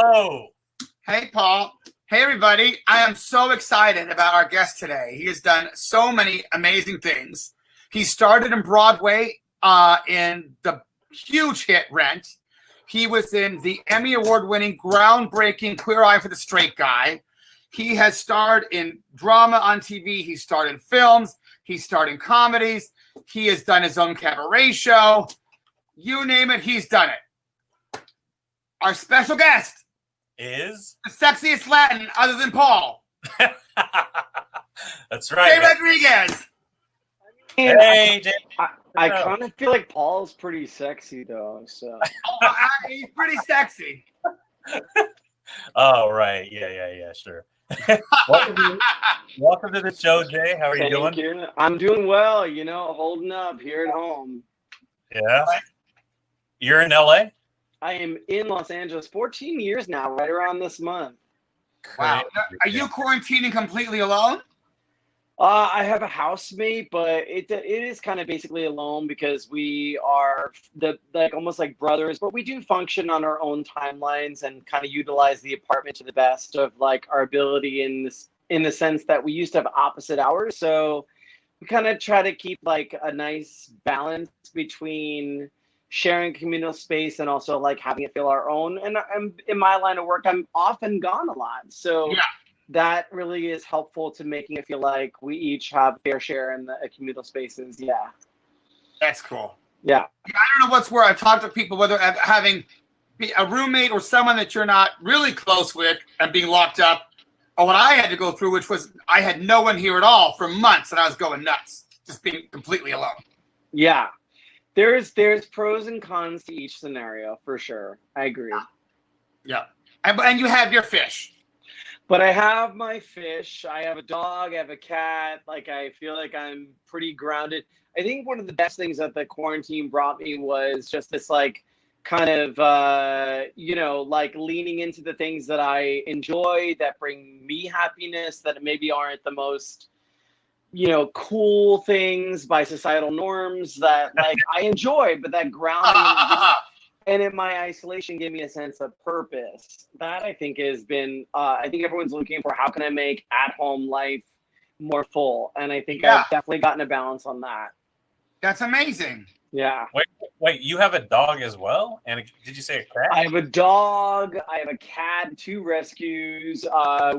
Hello. Hey, Paul. Hey, everybody. I am so excited about our guest today. He has done so many amazing things. He started in Broadway in the huge hit Rent. He was in the Emmy Award-winning, groundbreaking Queer Eye for the Straight Guy. He has starred in drama on TV. He's starred in films. He's starred in comedies. He has done his own cabaret show. You name it, he's done it. Our special guest is the sexiest Latin other than Paul. That's right. Jay Rodriguez. Hey, Jay. I kind of feel like Paul's pretty sexy though. So He's pretty sexy. Oh, right. Yeah, sure. Welcome to the show, Jay. How are you doing? Thank you. I'm doing well, holding up here at home. Yeah. You're in LA? I am in Los Angeles 14 years now, right around this month. Wow. Are you quarantining completely alone? I have a housemate, but it is kind of basically alone because we are almost like brothers, but we do function on our own timelines and kind of utilize the apartment to the best of like our ability in the sense that we used to have opposite hours. So we kind of try to keep like a nice balance between sharing communal space and also like having it feel our own. And I'm in my line of work, I'm often gone a lot. So yeah. That really is helpful to making it feel like we each have fair share in the communal spaces. Yeah. That's cool. Yeah. I don't know what's where I've talked to people, whether having a roommate or someone that you're not really close with and being locked up, or what I had to go through, which was I had no one here at all for months and I was going nuts, just being completely alone. Yeah. There's pros and cons to each scenario for sure. I agree. Yeah. And you have your fish. But I have my fish. I have a dog. I have a cat. Like, I feel like I'm pretty grounded. I think one of the best things that the quarantine brought me was just this, like, kind of, like leaning into the things that I enjoy that bring me happiness that maybe aren't the most, cool things by societal norms that, like, I enjoy, but that grounding. And in my isolation gave me a sense of purpose. That I think has been, I think everyone's looking for how can I make at-home life more full? And I think I've definitely gotten a balance on that. That's amazing. Yeah. Wait, you have a dog as well? And did you say a cat? I have a dog. I have a cat, 2 rescues.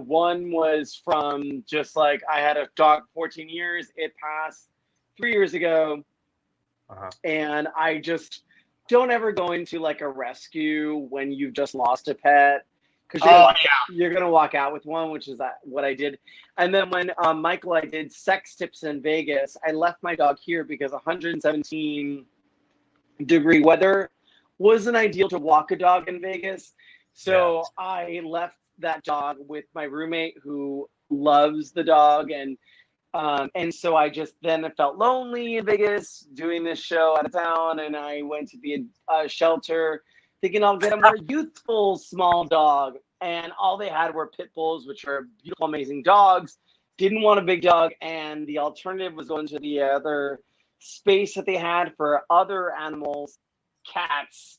One was from just like, I had a dog 14 years. It passed 3 years ago. And I just don't ever go into like a rescue when you've just lost a pet because you're going to walk out with one, which is what I did. And then when Michael, I did sex tips in Vegas, I left my dog here because 117-degree weather wasn't ideal to walk a dog in Vegas. So I left that dog with my roommate who loves the dog. And so I just then felt lonely in Vegas doing this show out of town. And I went to the shelter thinking I'll get a more youthful small dog. And all they had were pit bulls, which are beautiful, amazing dogs. Didn't want a big dog. And the alternative was going to the other space that they had for other animals, cats,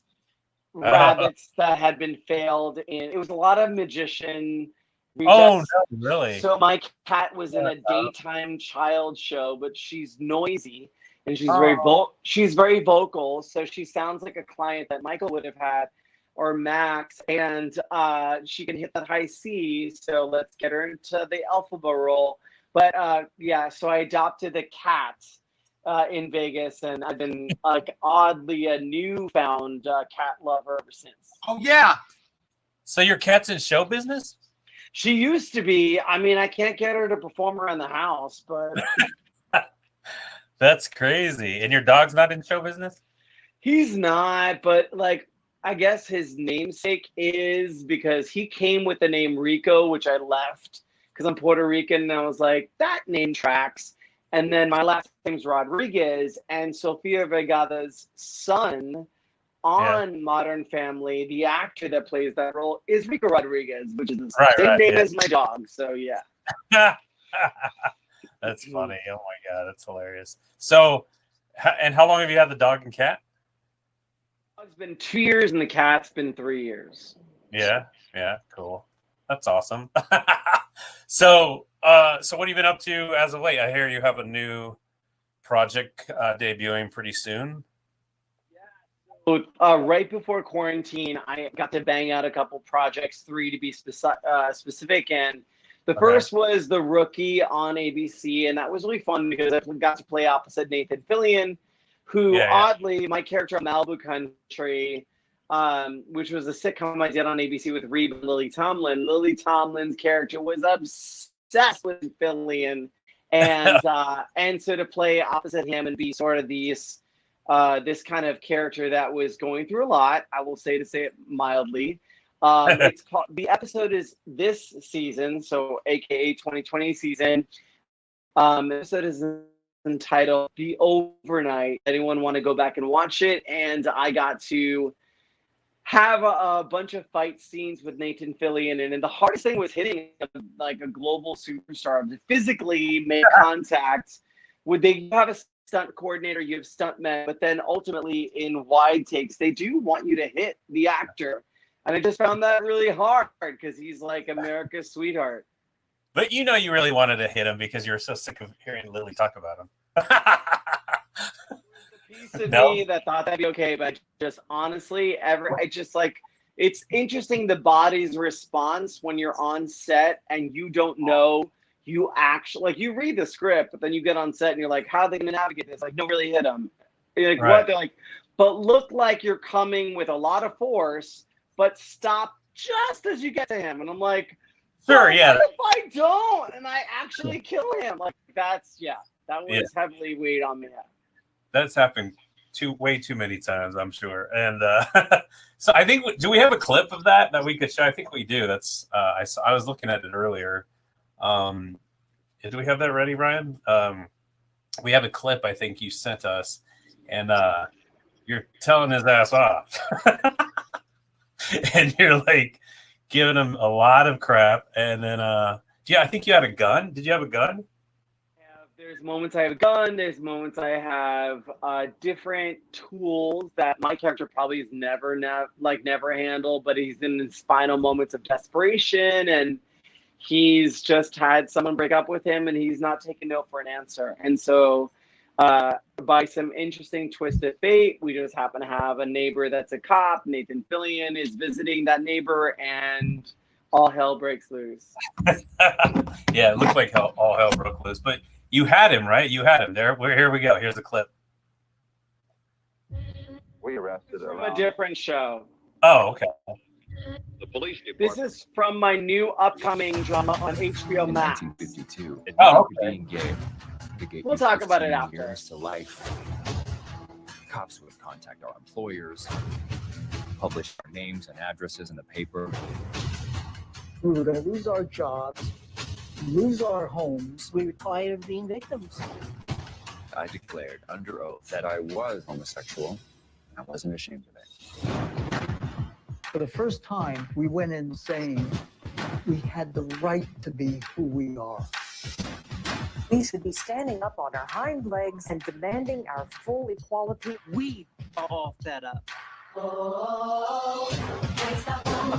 rabbits that had been failed in. It was a lot of magician. No, really? So my cat was in a daytime child show, but she's noisy and she's very vocal. So she sounds like a client that Michael would have had or Max, and she can hit that high C. So let's get her into the alphabet role. But so I adopted a cat in Vegas, and I've been like oddly a newfound cat lover ever since. Oh yeah. So your cat's in show business? She used to be. I mean, I can't get her to perform around the house, but that's crazy. And your dog's not in show business? He's not, but like I guess his namesake is because he came with the name Rico, which I left because I'm Puerto Rican, and I was like, that name tracks. And then my last name's Rodriguez, and Sofia Vergara's son on Modern Family, the actor that plays that role is Rico Rodriguez, which is the same name as my dog. So yeah. That's funny. Oh my God, that's hilarious. So, and how long have you had the dog and cat? It's been 2 years and the cat's been 3 years. Yeah, cool. That's awesome. So what have you been up to as of late? I hear you have a new project debuting pretty soon. So, right before quarantine, I got to bang out a couple projects, 3 to be specific. And the first was The Rookie on ABC, and that was really fun because I got to play opposite Nathan Fillion, who oddly, my character on Malibu Country, which was a sitcom I did on ABC with Reba and Lily Tomlin. Lily Tomlin's character was obsessed with Fillion, and so to play opposite him and be sort of this kind of character that was going through a lot, I will say, to say it mildly. It's called, the episode is this season, so AKA 2020 season. The episode is entitled The Overnight. Anyone want to go back and watch it? And I got to have a bunch of fight scenes with Nathan Fillion, and the hardest thing was hitting like a global superstar to physically make contact. You have a stunt coordinator, you have stuntmen, but then ultimately in wide takes, they do want you to hit the actor. And I just found that really hard because he's like America's sweetheart. But you really wanted to hit him because you were so sick of hearing Lily talk about him. Piece of me that thought that'd be okay, but just honestly, it's interesting the body's response when you're on set and you don't know. You actually, you read the script, but then you get on set and you're like, how are they going to navigate this? Like, no, really hit them. You're like, what? They're like, but look like you're coming with a lot of force, but stop just as you get to him. And I'm like, sure, yeah. What if I don't and I actually kill him? Like, that was heavily weighed on me. That's happened way too many times, I'm sure. And so I think, do we have a clip of that we could show? I think we do. That's I was looking at it earlier. Do we have that ready, Ryan? We have a clip I think you sent us, and you're telling his ass off. And you're like giving him a lot of crap. And then I think you had a gun. Did you have a gun? There's moments I have a gun. There's moments I have different tools that my character probably has never handled, but he's in his final moments of desperation, and he's just had someone break up with him and he's not taking no for an answer. And so by some interesting twist of fate, we just happen to have a neighbor that's a cop. Nathan Fillion is visiting that neighbor, and all hell breaks loose. Yeah, it looked like all hell broke loose. But you had him, right? You had him there. Here we go. Here's the clip. We arrested from a different show. Oh, okay. The police department. This is from my new upcoming drama on HBO Max. 1952. Oh, okay. Being gay. We'll talk about it after. Years to life. Cops would contact our employers, publish our names and addresses in the paper. We were going to lose our jobs, lose our homes. We were tired of being victims. I declared under oath that I was homosexual. I wasn't ashamed of it. For the first time, we went in saying we had the right to be who we are. We should be standing up on our hind legs and demanding our full equality. We are all fed up.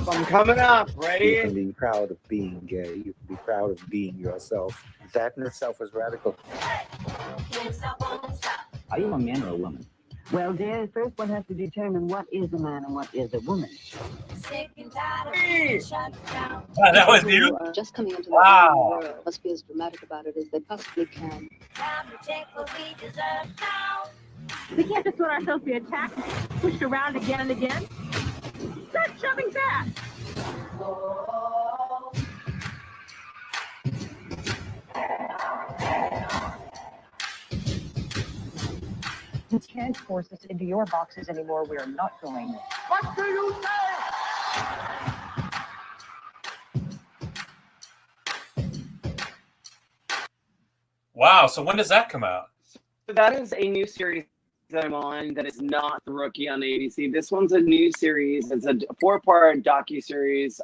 I'm coming up. Ready? You can be proud of being gay. You can be proud of being yourself. That in itself is radical. Are you a man or a woman? Well, dear, first one has to determine what is a man and what is a woman. That was you. Just coming into the world must be as dramatic about it as they possibly can. We can't just let ourselves be attacked, pushed around again and again. Start shoving back. You can't force us into your boxes anymore. We're not going. What do you say? Wow. So when does that come out? So that is a new series that I'm on that is not The Rookie on ABC. This one's a new series. It's a 4-part docu-series,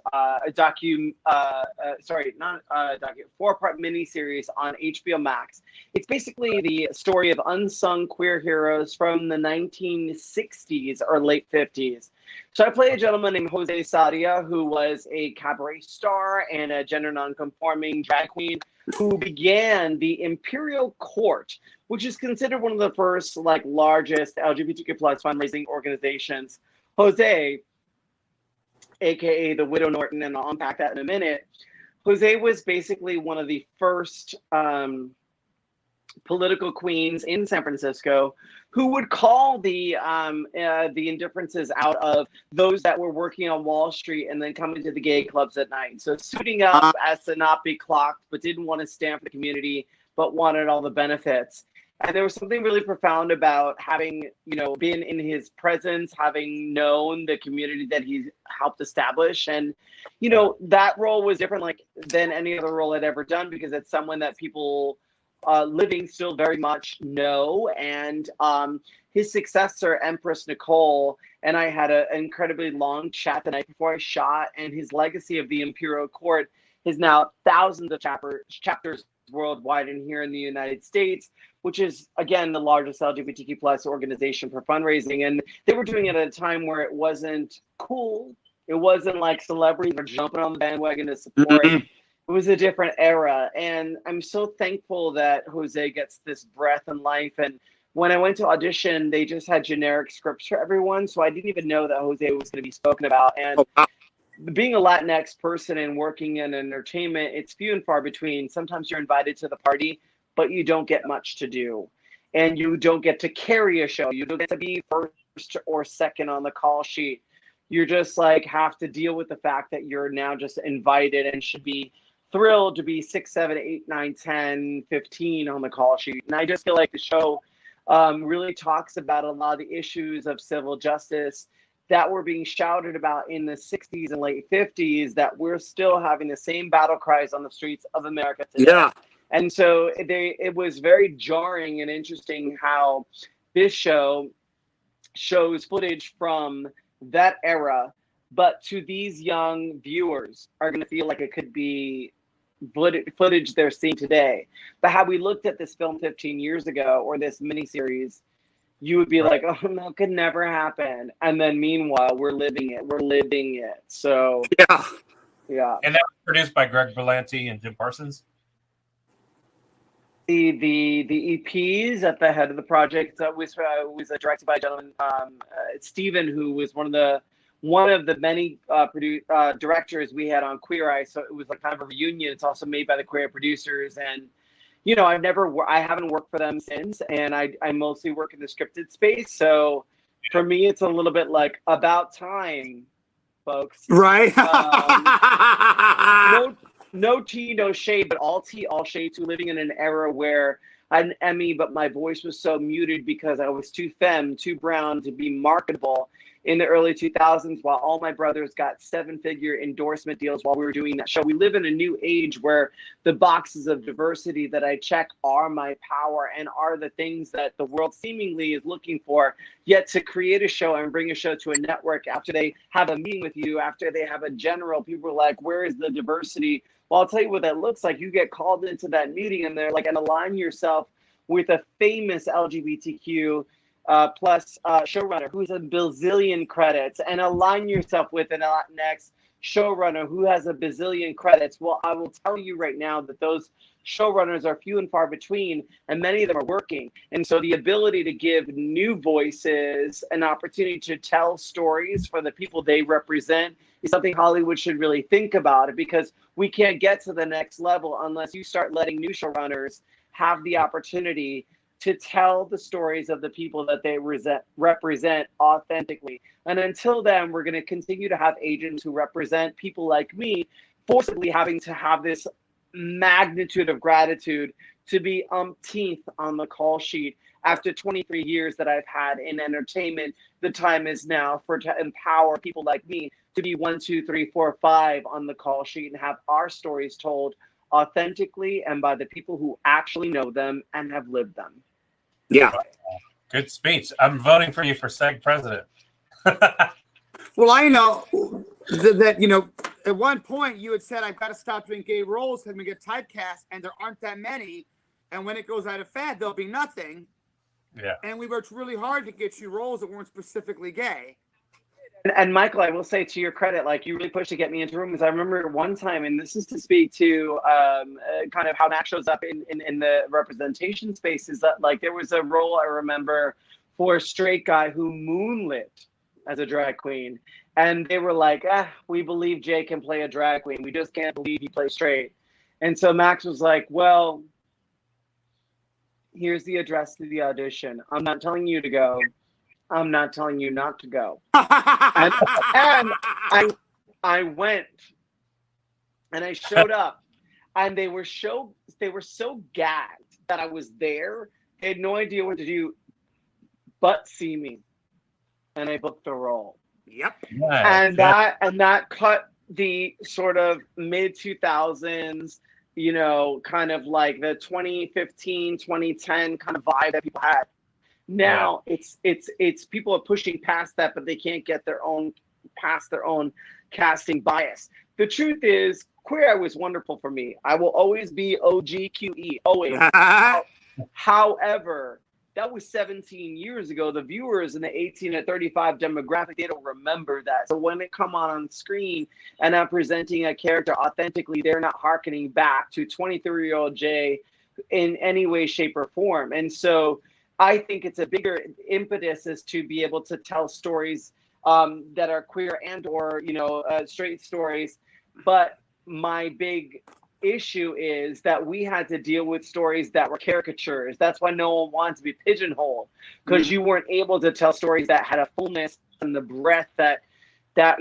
four-part mini-series on HBO Max. It's basically the story of unsung queer heroes from the 1960s or late 50s. So I play a gentleman named Jose Sadia, who was a cabaret star and a gender non-conforming drag queen who began the Imperial Court, which is considered one of the first largest LGBTQ plus fundraising organizations. Jose, aka the Widow Norton, and I'll unpack that in a minute. Jose was basically one of the first political queens in San Francisco who would call the indifferences out of those that were working on Wall Street and then coming to the gay clubs at night. So suiting up as to not be clocked, but didn't want to stand for the community, but wanted all the benefits. And there was something really profound about having, been in his presence, having known the community that he helped establish. And, that role was different than any other role I'd ever done, because it's someone that people living still very much know. And his successor, Empress Nicole, and I had an incredibly long chat the night before I shot, and his legacy of the Imperial Court is now thousands of chapters worldwide and here in the United States, which is, again, the largest LGBTQ plus organization for fundraising. And they were doing it at a time where it wasn't cool. It wasn't like celebrities were jumping on the bandwagon to support. It was a different era. And I'm so thankful that Jose gets this breath and life. And when I went to audition, they just had generic scripts for everyone. So I didn't even know that Jose was going to be spoken about. And being a Latinx person and working in entertainment, it's few and far between. Sometimes you're invited to the party, but you don't get much to do. And you don't get to carry a show. You don't get to be first or second on the call sheet. You're just have to deal with the fact that you're now just invited and should be thrilled to be 6, 7, 8, 9, 10, 15 on the call sheet. And I just feel like the show really talks about a lot of the issues of civil justice that were being shouted about in the 60s and late 50s, that we're still having the same battle cries on the streets of America today. Yeah. And so it was very jarring and interesting how this show shows footage from that era, but to these young viewers are going to feel like it could be footage they're seeing today. But had we looked at this film 15 years ago, or this miniseries, you would be like, oh, no, it could never happen. And then meanwhile, we're living it. So yeah. And that was produced by Greg Berlanti and Jim Parsons. The EPs at the head of the project was directed by a gentleman, Stephen, who was one of the many directors we had on Queer Eye. So it was kind of a reunion. It's also made by the queer producers. And I haven't worked for them since, and I mostly work in the scripted space. So for me, it's a little bit about time, folks. Right. No tea, no shade, but all tea, all shade to living in an era where I had an Emmy, but my voice was so muted because I was too femme, too brown to be marketable in the early 2000s, while all my brothers got 7-figure endorsement deals while we were doing that show. We live in a new age where the boxes of diversity that I check are my power and are the things that the world seemingly is looking for. Yet to create a show and bring a show to a network after they have a meeting with you, after they have a general, people are like, where is the diversity? Well, I'll tell you what that looks like. You get called into that meeting and they're like, and align yourself with a famous LGBTQ plus showrunner who's a bazillion credits, and align yourself with an next showrunner who has a bazillion credits. Well, I will tell you right now that those showrunners are few and far between, and many of them are working. And so the ability to give new voices an opportunity to tell stories for the people they represent is something Hollywood should really think about, because we can't get to the next level unless you start letting new showrunners have the opportunity to tell the stories of the people that they represent authentically. And until then, we're going to continue to have agents who represent people like me, forcibly having to have this magnitude of gratitude to be umpteenth on the call sheet. After 23 years that I've had in entertainment, the time is now to empower people like me to be 1, 2, 3, 4, 5 on the call sheet and have our stories told authentically and by the people who actually know them and have lived them. Yeah. Good speech. I'm voting for you for SAG president. Well, I know that, you know, at one point you had said, I've got to stop doing gay roles because we get typecast, and there aren't that many. And when it goes out of fad, there'll be nothing. Yeah. And we worked really hard to get you roles that weren't specifically gay. And Michael, I will say to your credit, like you really pushed to get me into rooms. I remember one time, and this is to speak to kind of how Max shows up in the representation space, is that like there was a role I remember for a straight guy who moonlit as a drag queen. And they were like, we believe Jay can play a drag queen. We just can't believe he plays straight. And so Max was like, well, here's the address to the audition. I'm not telling you to go. I'm not telling you not to go. and I went and I showed up, and they were so gagged that I was there. They had no idea what to do but see me. And I booked the role. Yep. And that cut the sort of mid 2000s, you know, kind of like the 2015, 2010 kind of vibe that people had. Now it's people are pushing past that, but they can't get past their own casting bias. The truth is, Queer Eye was wonderful for me. I will always be OGQE, always. However, that was 17 years ago. The viewers in the 18 to 35 demographic, they don't remember that. So when it come on screen and I'm presenting a character authentically, they're not hearkening back to 23-year-old Jay in any way, shape, or form. And so I think it's a bigger impetus is to be able to tell stories that are queer and or, you know, straight stories. But my big issue is that we had to deal with stories that were caricatures. That's why no one wanted to be pigeonholed, because you weren't able to tell stories that had a fullness and the breadth that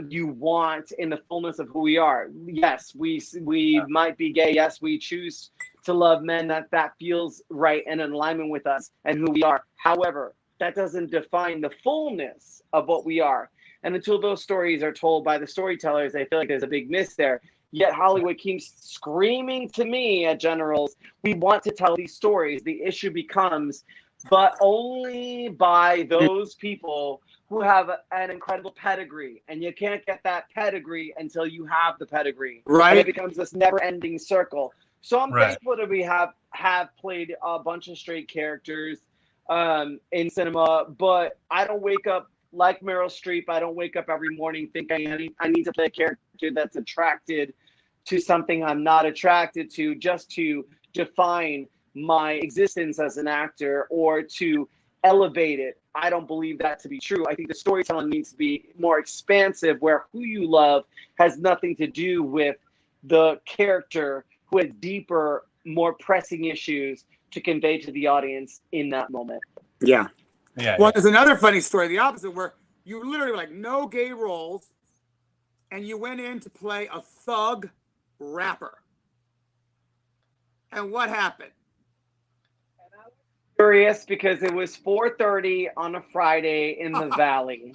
you want in the fullness of who we are. Yes, we might be gay. Yes, we choose to love men that feels right and in alignment with us and who we are. However, that doesn't define the fullness of what we are. And until those stories are told by the storytellers, I feel like there's a big miss there. Yet Hollywood keeps screaming to me at Generals, we want to tell these stories. The issue becomes, but only by those people who have an incredible pedigree. And you can't get that pedigree until you have the pedigree. Right. And it becomes this never-ending circle. So I'm thankful that we have played a bunch of straight characters in cinema, but I don't wake up like Meryl Streep. I don't wake up every morning thinking I need to play a character that's attracted to something I'm not attracted to just to define my existence as an actor or to elevate it. I don't believe that to be true. I think the storytelling needs to be more expansive, where who you love has nothing to do with the character who has deeper, more pressing issues to convey to the audience in that moment. Yeah. Well, there's another funny story, the opposite, where you literally were like, no gay roles, and you went in to play a thug rapper. And what happened? Curious because it was 4:30 on a Friday in the Valley.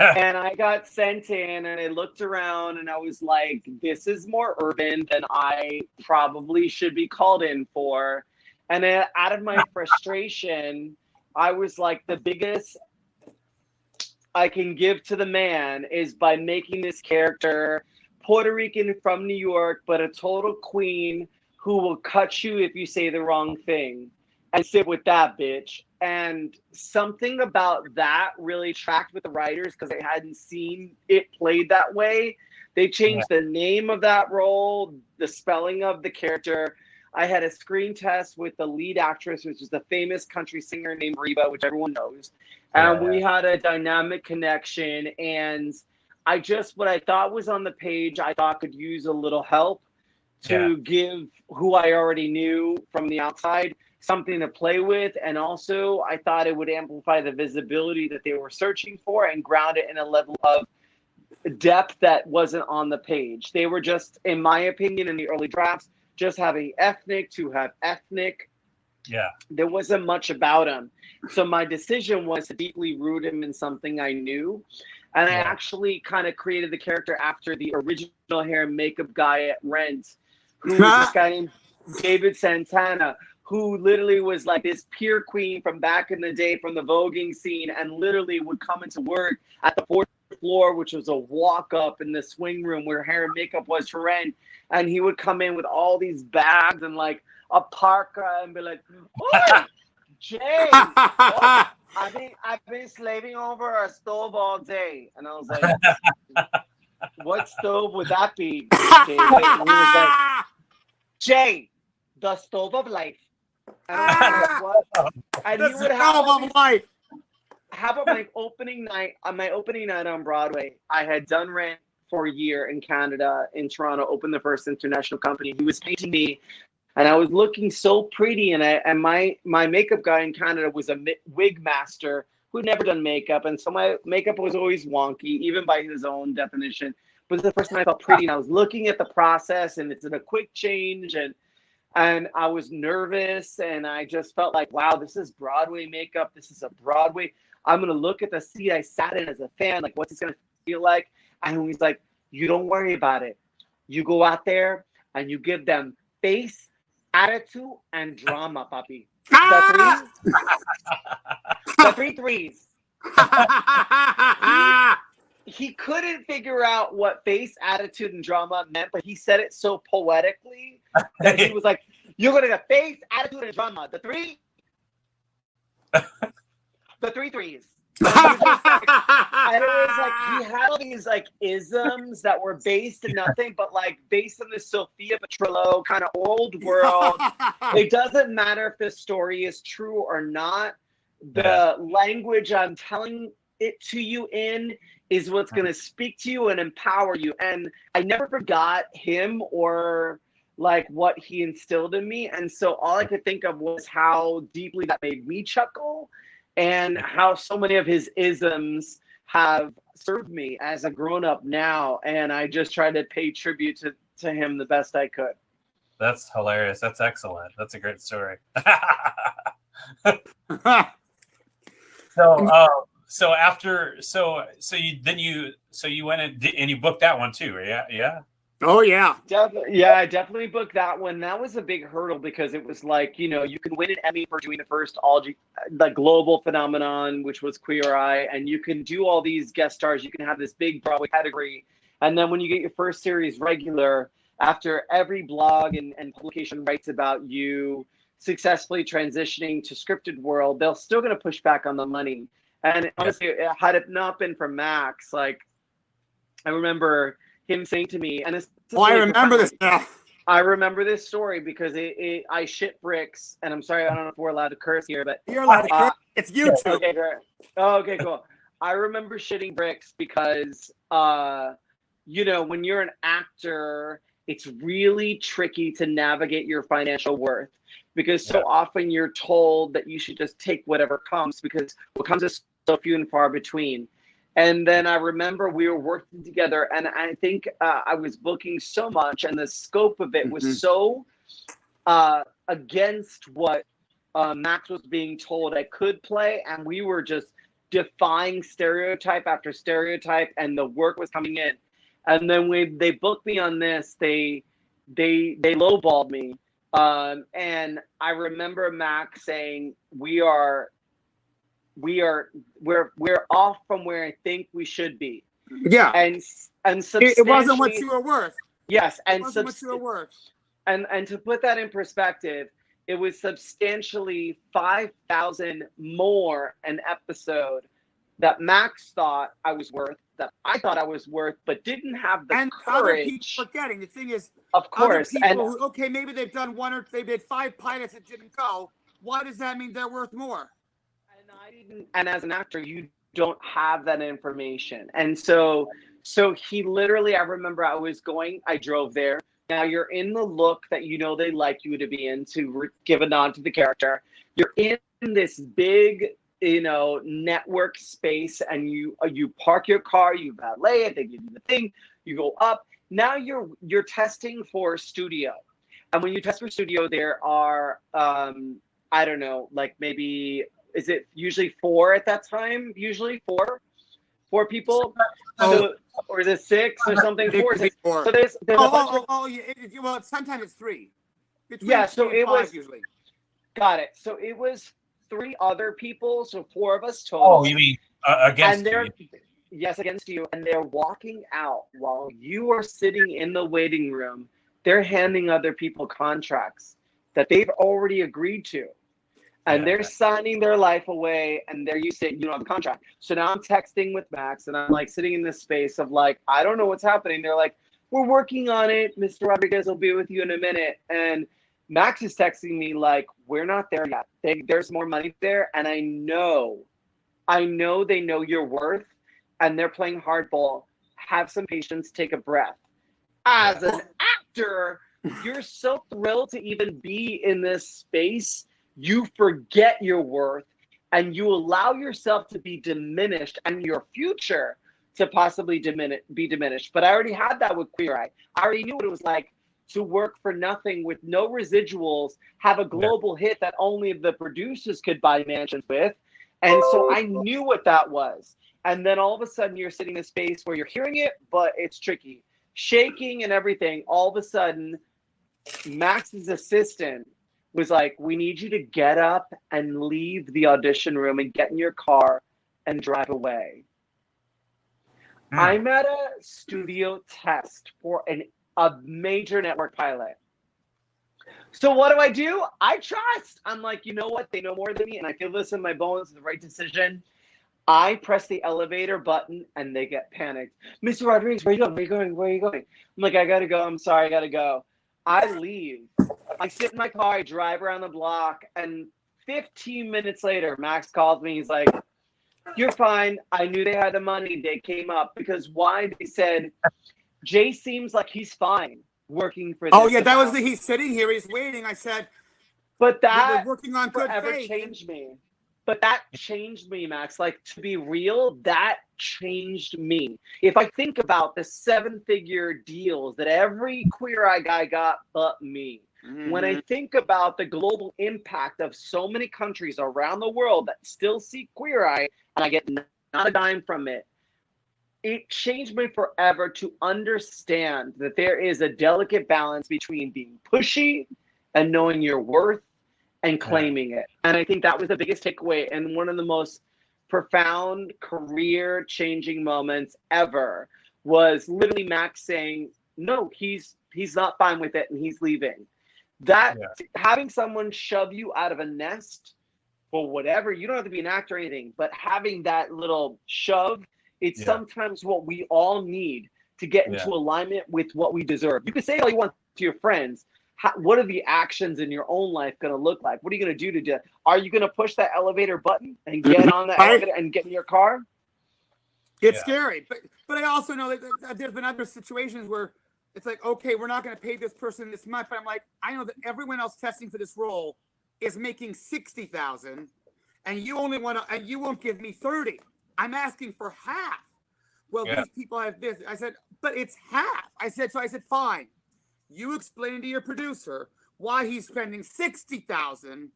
And I got sent in and I looked around and I was like, this is more urban than I probably should be called in for. And out of my frustration, I was like, the biggest I can give to the man is by making this character Puerto Rican from New York, but a total queen who will cut you if you say the wrong thing. And sit with that bitch. And something about that really tracked with the writers because they hadn't seen it played that way. They changed the name of that role, the spelling of the character. I had a screen test with the lead actress, which is the famous country singer named Reba, which everyone knows. And we had a dynamic connection. And what I thought was on the page, I thought could use a little help to give who I already knew from the outside something to play with. And also I thought it would amplify the visibility that they were searching for and ground it in a level of depth that wasn't on the page. They were just, in my opinion, in the early drafts, just having ethnic to have ethnic. Yeah. There wasn't much about him. So my decision was to deeply root him in something I knew. And I actually kind of created the character after the original hair and makeup guy at Rent, who was this guy named David Santana, who literally was like this peer queen from back in the day from the voguing scene, and literally would come into work at the 4th floor, which was a walk up in the swing room where hair and makeup was for rent. And he would come in with all these bags and like a parka and be like, "Oi, Jay, what? I've been slaving over a stove all day." And I was like, "What stove would that be, David?" And he was like, "Jay, the stove of life." And I was like, "What?" And he would have my opening night on Broadway. I had done Rent for a year in Canada, in Toronto, opened the first international company. He was painting me, and I was looking so pretty. And my makeup guy in Canada was a wig master who'd never done makeup, and so my makeup was always wonky, even by his own definition. But it was the first time I felt pretty, and I was looking at the process, and it's in a quick change, and I was nervous, and I just felt like, wow, this is Broadway makeup. This is a Broadway. I'm going to look at the seat I sat in as a fan, like, what's this going to feel like? And he's like, "You don't worry about it. You go out there and you give them face, attitude, and drama, puppy." The three threes. He couldn't figure out what face, attitude, and drama meant, but he said it so poetically that he was like, "You're going to get face, attitude, and drama. The three threes." And it was like he had all these like isms that were based in nothing but like based on the Sophia Petrillo kind of old world. It doesn't matter if the story is true or not. The language I'm telling it to you in is what's going to speak to you and empower you. And I never forgot him or like what he instilled in me. And so all I could think of was how deeply that made me chuckle, and how so many of his isms have served me as a grown-up now. And I just tried to pay tribute to him the best I could. That's hilarious. That's excellent. That's a great story. So you went and you booked that one too, yeah. Oh yeah. I definitely booked that one. That was a big hurdle because it was like, you know, you can win an Emmy for doing the first the global phenomenon, which was Queer Eye, and you can do all these guest stars. You can have this big Broadway category, and then when you get your first series regular, after every blog and publication writes about you successfully transitioning to scripted world, they're still going to push back on the money. And honestly, had it not been for Max, like I remember him saying to me, and this I remember this now. I remember this story because I shit bricks, and I'm sorry, I don't know if we're allowed to curse here, but you're allowed to curse. It's YouTube. Okay, great. Okay, cool. I remember shitting bricks because, you know, when you're an actor, it's really tricky to navigate your financial worth because so often you're told that you should just take whatever comes because what comes is so few and far between. And then I remember we were working together, and I think I was booking so much, and the scope of it was so against what Max was being told I could play, and we were just defying stereotype after stereotype, and the work was coming in. And then when they booked me on this, they lowballed me, and I remember Max saying, we're off from where I think we should be. Yeah. And it wasn't what you were worth. Yes. And it wasn't what you were worth. And to put that in perspective, it was substantially 5,000 more an episode that Max thought I was worth, that I thought I was worth, but didn't have the courage. Other people were getting. The thing is, of course, other people who, okay, maybe they've done one or they did 5 pilots that didn't go. Why does that mean they're worth more? And as an actor, you don't have that information. And so he literally, I remember I drove there. Now you're in the look that you know they like you to be in to give a nod to the character. You're in this big, you know, network space, and you park your car, you valet it, they give you the thing, you go up. Now you're testing for studio. And when you test for studio, there are, I don't know, like maybe, is it usually 4 at that time? Usually 4 people? Or is it 6 or something? 4. So there's well, sometimes it's 3. Between yeah, so 3 and it 5 was usually. Got it. So it was 3 other people, so 4 of us total. Oh, you mean against and they're you? yes, against you, and they're walking out while you are sitting in the waiting room. They're handing other people contracts that they've already agreed to. And they're signing their life away, and you say you don't have a contract. So now I'm texting with Max, and I'm like sitting in this space of like, I don't know what's happening. They're like, we're working on it. Mr. Rodriguez will be with you in a minute. And Max is texting me like, we're not there yet. There's more money there, and I know they know your worth, and they're playing hardball. Have some patience. Take a breath. As an actor, you're so thrilled to even be in this space. You forget your worth and you allow yourself to be diminished and your future to possibly be diminished. But I already had that with Queer Eye. I already knew what it was like to work for nothing with no residuals, have a global hit that only the producers could buy mansions with. And so I knew what that was. And then all of a sudden you're sitting in a space where you're hearing it, but it's tricky. Shaking and everything. All of a sudden, Max's assistant was like, we need you to get up and leave the audition room and get in your car and drive away. I'm at a studio test for a major network pilot. So what do? I trust. I'm like, you know what? They know more than me, and I feel this in my bones, the right decision. I press the elevator button, and they get panicked. Mr. Rodriguez, where are you going? Where are you going? Where are you going? I'm like, I got to go. I'm sorry, I got to go. I leave. I sit in my car, I drive around the block, and 15 minutes later, Max calls me. He's like, you're fine. I knew they had the money. They came up. Because why? They said, Jay seems like he's fine working for this. Oh, yeah, that was he's sitting here. He's waiting. I said, but that we're working on good forever faith. Changed me. But that changed me, Max. Like, to be real, that changed me. If I think about the 7-figure deals that every Queer Eye guy got but me, when I think about the global impact of so many countries around the world that still see Queer Eye, and I get not a dime from it, it changed me forever to understand that there is a delicate balance between being pushy and knowing your worth and claiming it. And I think that was the biggest takeaway and one of the most profound career-changing moments ever was literally Max saying, no, he's not fine with it and he's leaving. That having someone shove you out of a nest for whatever, you don't have to be an actor or anything, but having that little shove, it's sometimes what we all need to get into alignment with what we deserve. You can say all you want to your friends. What are the actions in your own life going to look like? What are you going to do to do? Are you going to push that elevator button and get on the elevator and get in your car? It's scary, but I also know that there's been other situations where it's like, okay, we're not going to pay this person this much, but I'm like, I know that everyone else testing for this role is making $60,000, and you only want to, and you won't give me 30. I'm asking for half. Well, these people have this. I said, but it's half. I said, fine. You explain to your producer why he's spending $60,000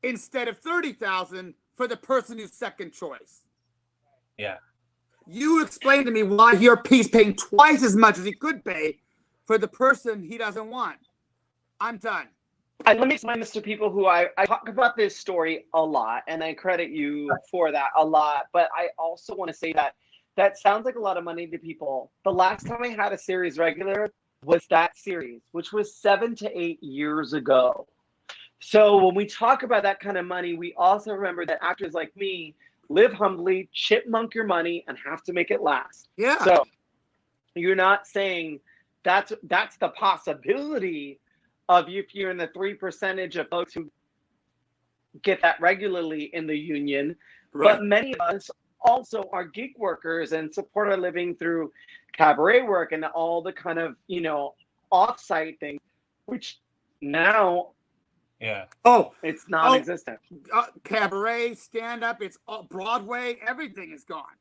instead of $30,000 for the person who's second choice. Yeah. You explain to me why he's paying twice as much as he could pay for the person he doesn't want. I'm done. And let me explain this to people who I talk about this story a lot, and I credit you for that a lot. But I also want to say that sounds like a lot of money to people. The last time I had a series regular was that series, which was 7 to 8 years ago. So when we talk about that kind of money, we also remember that actors like me live humbly, chipmunk your money, and have to make it last. Yeah. So you're not saying that's the possibility of if you're in the 3% of folks who get that regularly in the union. Right. But many of us also are gig workers and support our living through cabaret work and all the kind of, off-site things, which now it's non-existent. Cabaret, stand-up, it's all Broadway, everything is gone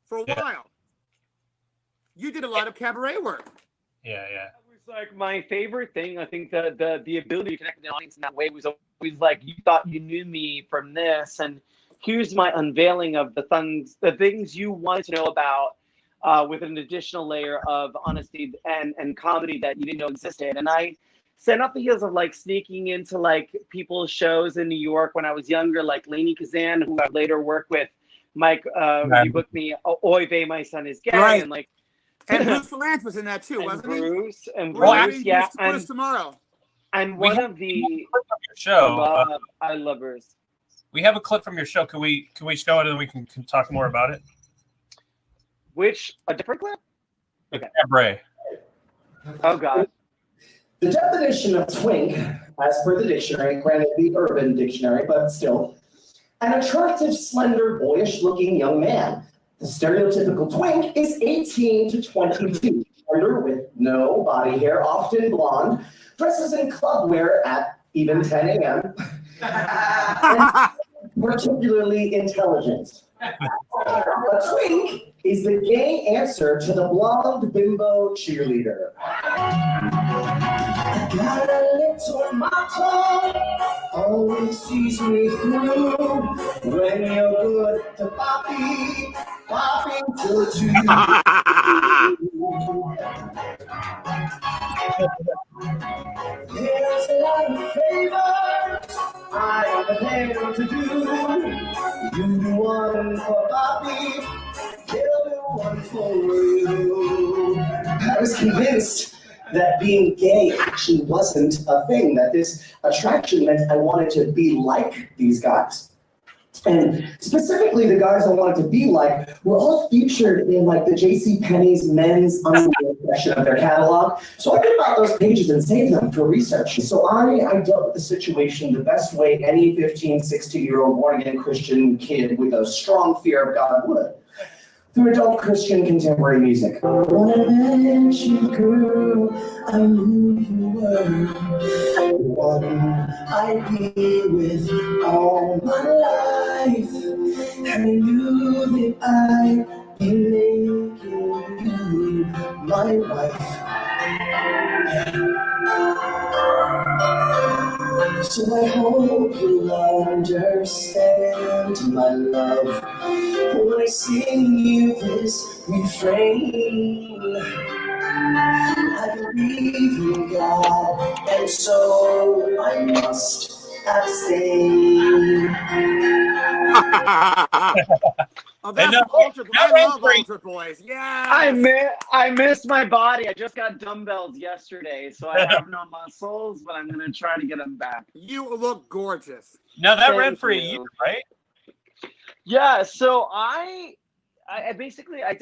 for a while. You did a lot of cabaret work. Yeah. It was like my favorite thing. I think the ability to connect with the audience in that way was always like, you thought you knew me from this, and here's my unveiling of the things you wanted to know about with an additional layer of honesty and comedy that you didn't know existed. And I sent off the heels of like sneaking into like people's shows in New York when I was younger, like Lainey Kazan, who I later worked with. Mike, you booked me. Oy vey, my son is gay, Right. and like, and Bruce Lance was in that too, wasn't Bruce, he? And We're Bruce, yeah, Bruce tomorrow. And We one have of the your show. I love Bruce. We have a clip from your show. Can we show it and we can talk more about it? Which a different clip? Okay. Cabaret. Oh God. The definition of twink, as per the dictionary, granted the Urban Dictionary, but still, an attractive, slender, boyish-looking young man. The stereotypical twink is 18 to 22, slender with no body hair, often blonde, dresses in club wear at even 10 a.m., and particularly intelligent. A twink is the gay answer to the blonde bimbo cheerleader. Got a little motto, always sees me through. When you're good to Poppy, Poppy good to you. There's a lot of favors I am able to do. You do one for Poppy, he'll do one for you. I was convinced that being gay actually wasn't a thing, that this attraction meant I wanted to be like these guys. And specifically, the guys I wanted to be like were all featured in like the JCPenney's men's underwear section of their catalog. So I took out those pages and saved them for research. So I dealt with the situation the best way any 15, 16-year-old born-again Christian kid with a strong fear of God would. Through adult Christian contemporary music. When I met you, girl, I knew you were the one I'd be with all my life. I knew that I'd be making you my wife. So I hope you'll understand my love when I sing you this refrain. I believe in God, and so I must abstain. Oh, that's Ultra Boys. I love Ultra Boys. Yeah. I missed my body. I just got dumbbells yesterday, so I have no muscles, but I'm gonna try to get them back. You look gorgeous. Now that ran for a year, right? Yeah. So I basically I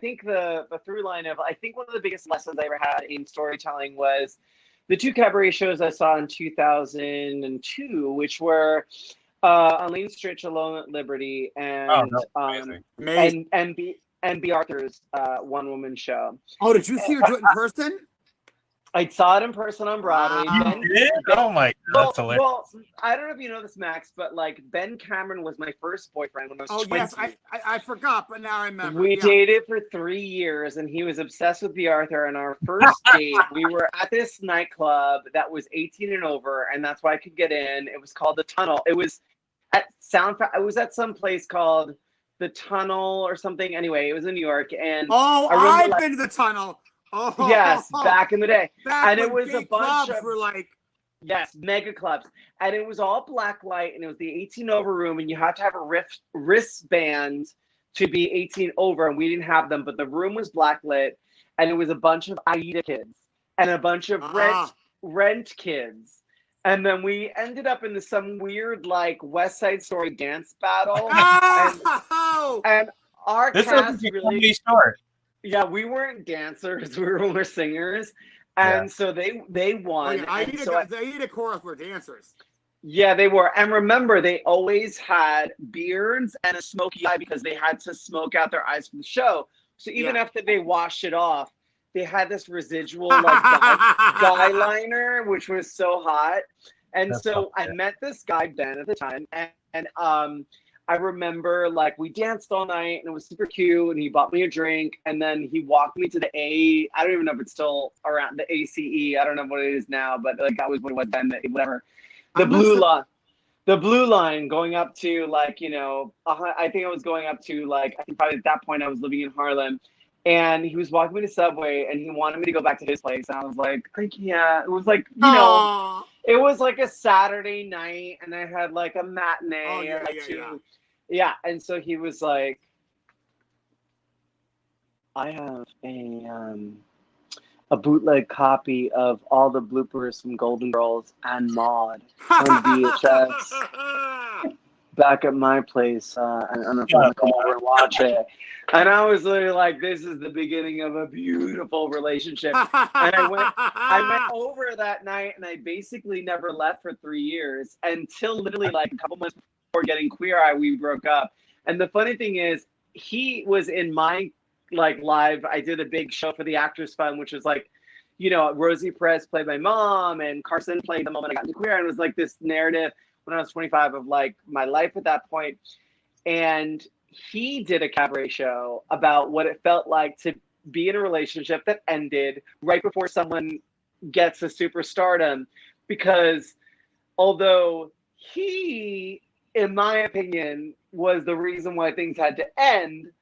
think the through line of, I think one of the biggest lessons I ever had in storytelling was the two cabaret shows I saw in 2002, which were Elaine Stritch, Alone at Liberty, and B. Arthur's one woman show. Oh, did you see her do it in person? I saw it in person on Broadway. You did? Oh my God, that's hilarious. Well, I don't know if you know this, Max, but like Ben Cameron was my first boyfriend when I was 20. Yes, I forgot, but now I remember. We dated for 3 years, and he was obsessed with B. Arthur. And our first date, we were at this nightclub that was 18 and over, and that's why I could get in. It was called The Tunnel. It was at I was at some place called The Tunnel or something. Anyway, it was in New York, and I've been to The Tunnel. Oh, yes, back in the day. And it was a bunch of were like, yes, mega clubs, and it was all black light, and it was the 18 over room, and you had to have a wristband to be 18 over, and we didn't have them, but the room was black lit, and it was a bunch of AIDA kids and a bunch of rent kids. And then we ended up in some weird like West Side Story dance battle. And our cast really short. Yeah, we weren't dancers, we were more singers. And so they won. AIDA chorus were dancers. Yeah, they were. And remember, they always had beards and a smoky eye because they had to smoke out their eyes for the show. So even after they washed it off, they had this residual like guy liner, which was so hot. And I met this guy, Ben, at the time. And I remember like we danced all night and it was super cute. And he bought me a drink. And then he walked me to I don't even know if it's still around the ACE. I don't know what it is now, but like that was what it was then, whatever. The blue line going up to like, I think I was going up to like, I think probably at that point I was living in Harlem. And he was walking me to Subway, and he wanted me to go back to his place. And I was like, I can't. It was like, you know, it was like a Saturday night, and I had like a matinee at like 2. Yeah. And so he was like, I have a bootleg copy of all the bloopers from Golden Girls and Maude on VHS back at my place. And I'm going to come over and watch it. And I was literally like, this is the beginning of a beautiful relationship. And I went over that night, and I basically never left for 3 years until literally like a couple months before getting Queer Eye, we broke up. And the funny thing is, he was in my like live. I did a big show for the Actors Fund, which was like, you know, Rosie Perez played my mom, and Carson played the moment I got into Queer Eye. And it was like this narrative when I was 25 of like my life at that point. And he did a cabaret show about what it felt like to be in a relationship that ended right before someone gets a superstardom. Because although he, in my opinion, was the reason why things had to end,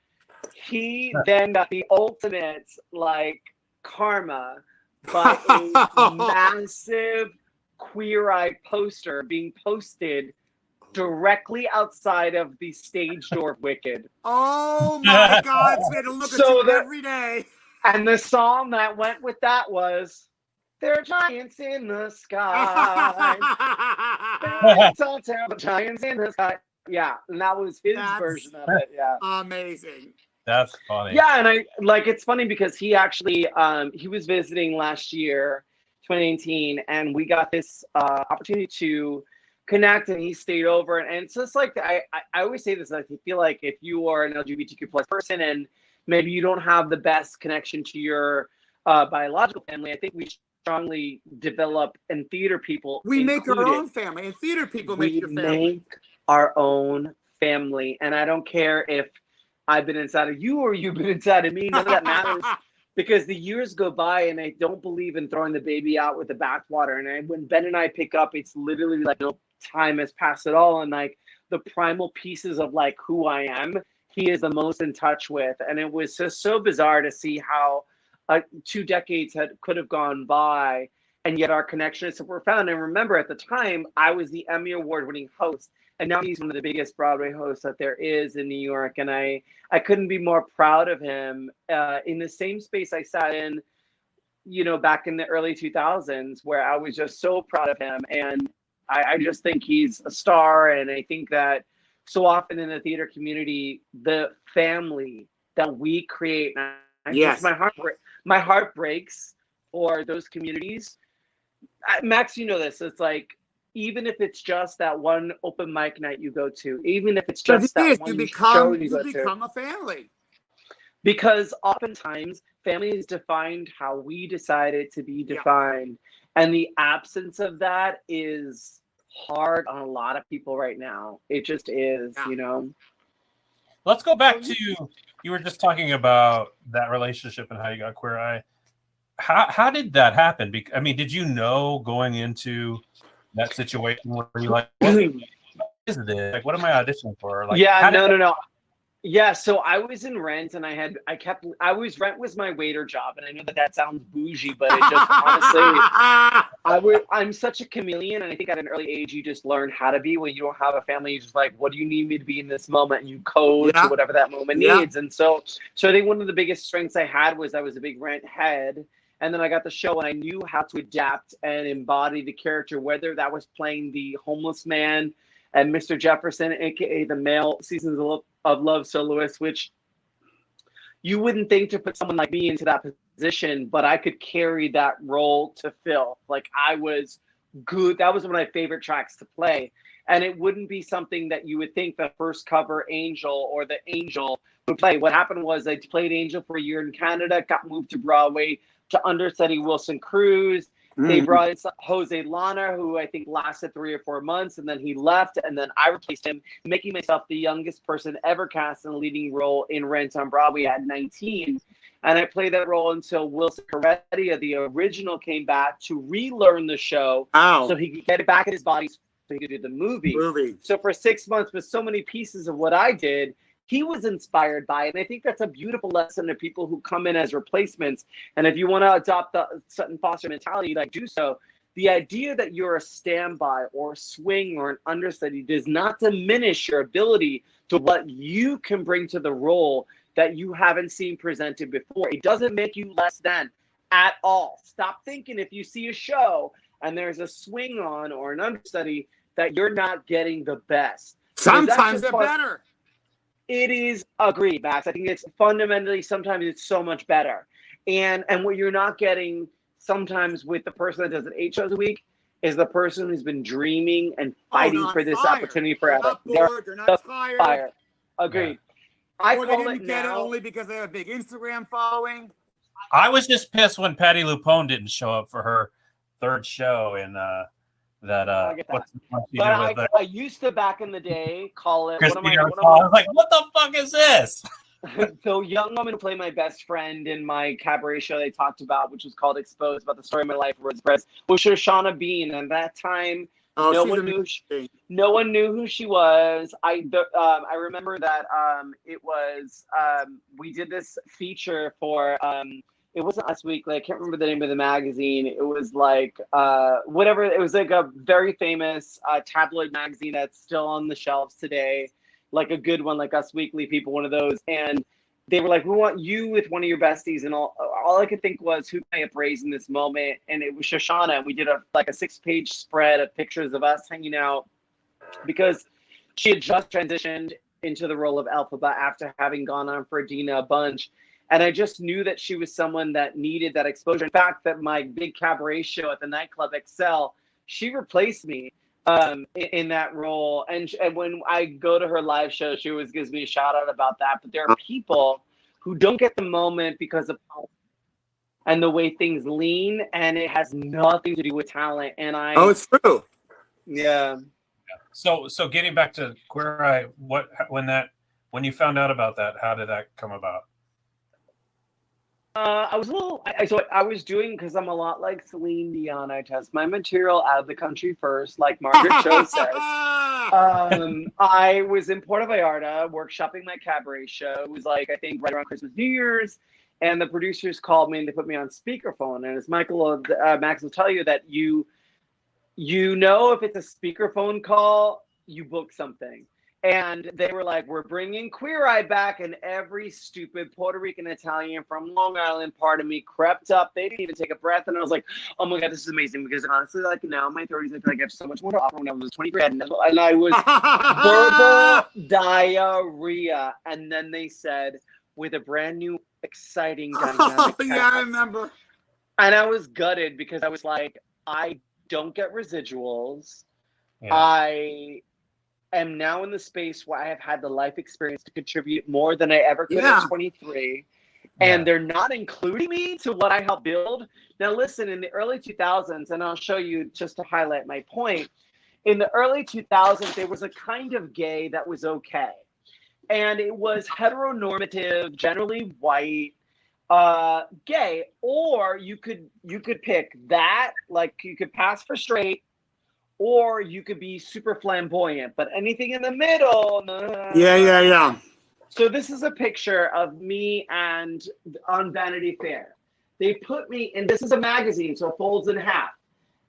he then got the ultimate like karma by a massive Queer Eye poster being posted directly outside of the stage door of Wicked. Oh my God! So we had to look at you every day. And the song that went with that was "There are giants in the sky." There are terrible giants in the sky. Yeah, and that was his version of it. Yeah, amazing. That's funny. Yeah, and I like it's funny because he actually he was visiting last year, 2019, and we got this opportunity to connect, and he stayed over, and it's just like I always say this, I feel like if you are an LGBTQ plus person and maybe you don't have the best connection to your biological family, I think we strongly develop, and theater people we make our own family, and theater people make your family. We make our own family, and I don't care if I've been inside of you or you've been inside of me, none of that matters. Because the years go by, and I don't believe in throwing the baby out with the bathwater. And when Ben and I pick up, it's literally like no time has passed at all. And like the primal pieces of like who I am, he is the most in touch with. And it was just so bizarre to see how 2 decades could have gone by, and yet our connection is so profound. And remember, at the time, I was the Emmy Award-winning host. And now he's one of the biggest Broadway hosts that there is in New York. And I couldn't be more proud of him. In the same space I sat in, you know, back in the early 2000s, where I was just so proud of him. And I just think he's a star. And I think that so often in the theater community, the family that we create, yes, my heart breaks for those communities. Max, you know this. It's like, even if it's just that one open mic night you go to, even if it's just that one show you go to, become a family. Because oftentimes family is defined how we decided to be defined. And the absence of that is hard on a lot of people right now. It just is, you know. Let's go back to, you were just talking about that relationship and how you got Queer Eye. How did that happen? I mean, did you know going into that situation where you're like, what is this? Like, what am I auditioning for? Like, no. Yeah, so I was in Rent, and Rent was my waiter job, and I know that sounds bougie, but it just honestly, I'm such a chameleon, and I think at an early age you just learn how to be when you don't have a family. You're just like, what do you need me to be in this moment? And you code to whatever that moment needs. And so I think one of the biggest strengths I had was I was a big Rent head. And then I got the show, and I knew how to adapt and embody the character, whether that was playing the homeless man and Mr. Jefferson, aka the male Seasons of Love soloist, which you wouldn't think to put someone like me into that position, but I could carry that role to fill. Like, I was good. That was one of my favorite tracks to play. And it wouldn't be something that you would think the first cover Angel or the Angel would play. What happened was I played Angel for a year in Canada, got moved to Broadway to understudy Wilson Cruz. They brought in Jose Lana, who I think lasted 3 or 4 months, and then he left, and then I replaced him, making myself the youngest person ever cast in a leading role in Rent on Broadway at 19. And I played that role until Wilson Heredia, the original, came back to relearn the show so he could get it back in his body so he could do the movie. So for 6 months, with so many pieces of what I did, he was inspired by it. And I think that's a beautiful lesson to people who come in as replacements. And if you want to adopt the Sutton Foster mentality, like do so. The idea that you're a standby or a swing or an understudy does not diminish your ability to what you can bring to the role that you haven't seen presented before. It doesn't make you less than at all. Stop thinking if you see a show and there's a swing on or an understudy that you're not getting the best. Sometimes they're better. It is agreed, Max. I think it's fundamentally sometimes it's so much better. And what you're not getting sometimes with the person that does it 8 shows a week is the person who's been dreaming and fighting for this opportunity forever. They're not tired. Fire. Agreed. Yeah. Or they didn't get it only because they have a big Instagram following. I was just pissed when Patty Lupone didn't show up for her 3rd show in I used to back in the day call it. I was like, what the fuck is this? So young woman who played my best friend in my cabaret show they talked about, which was called Exposed, about the story of my life, was Shoshana Bean. And at that time, no one knew who she was. I remember that it was we did this feature for it wasn't Us Weekly. I can't remember the name of the magazine. It was like whatever. It was like a very famous tabloid magazine that's still on the shelves today. Like a good one, like Us Weekly, People, one of those. And they were like, we want you with one of your besties. And all I could think was, who can I appraise in this moment? And it was Shoshana. And we did a 6-page spread of pictures of us hanging out because she had just transitioned into the role of Elphaba after having gone on for Adina a bunch. And I just knew that she was someone that needed that exposure. In fact, that my big cabaret show at the nightclub Excel, she replaced me in that role. And when I go to her live show, she always gives me a shout out about that. But there are people who don't get the moment because of and the way things lean, and it has nothing to do with talent. And it's true. Yeah. So getting back to Queer Eye, when you found out about that, how did that come about? I was a little. I was doing, because I'm a lot like Celine Dion. I test my material out of the country first, like Margaret Cho says. I was in Puerto Vallarta workshopping my cabaret show. It was like, I think right around Christmas, New Year's, and the producers called me and they put me on speakerphone. And as Max will tell you, that you know if it's a speakerphone call, you book something. And they were like, we're bringing Queer Eye back. And every stupid Puerto Rican Italian from Long Island part of me crept up. They didn't even take a breath. And I was like, oh my God, this is amazing. Because honestly, like now in my 30s, I feel like I have so much more to offer. When I was 23, and I was verbal diarrhea. And then they said, with a brand new, exciting dynamic cast. Yeah, I remember. And I was gutted because I was like, I don't get residuals. Yeah. I am now in the space where I have had the life experience to contribute more than I ever could at 23. And they're not including me to what I helped build. Now, listen, in the early 2000s, and I'll show you just to highlight my point. In the early 2000s, there was a kind of gay that was okay. And it was heteronormative, generally white, gay. Or you could pick that, like you could pass for straight, or you could be super flamboyant, but anything in the middle. Yeah. So this is a picture of me and on Vanity Fair. They put me in, this is a magazine, so it folds in half.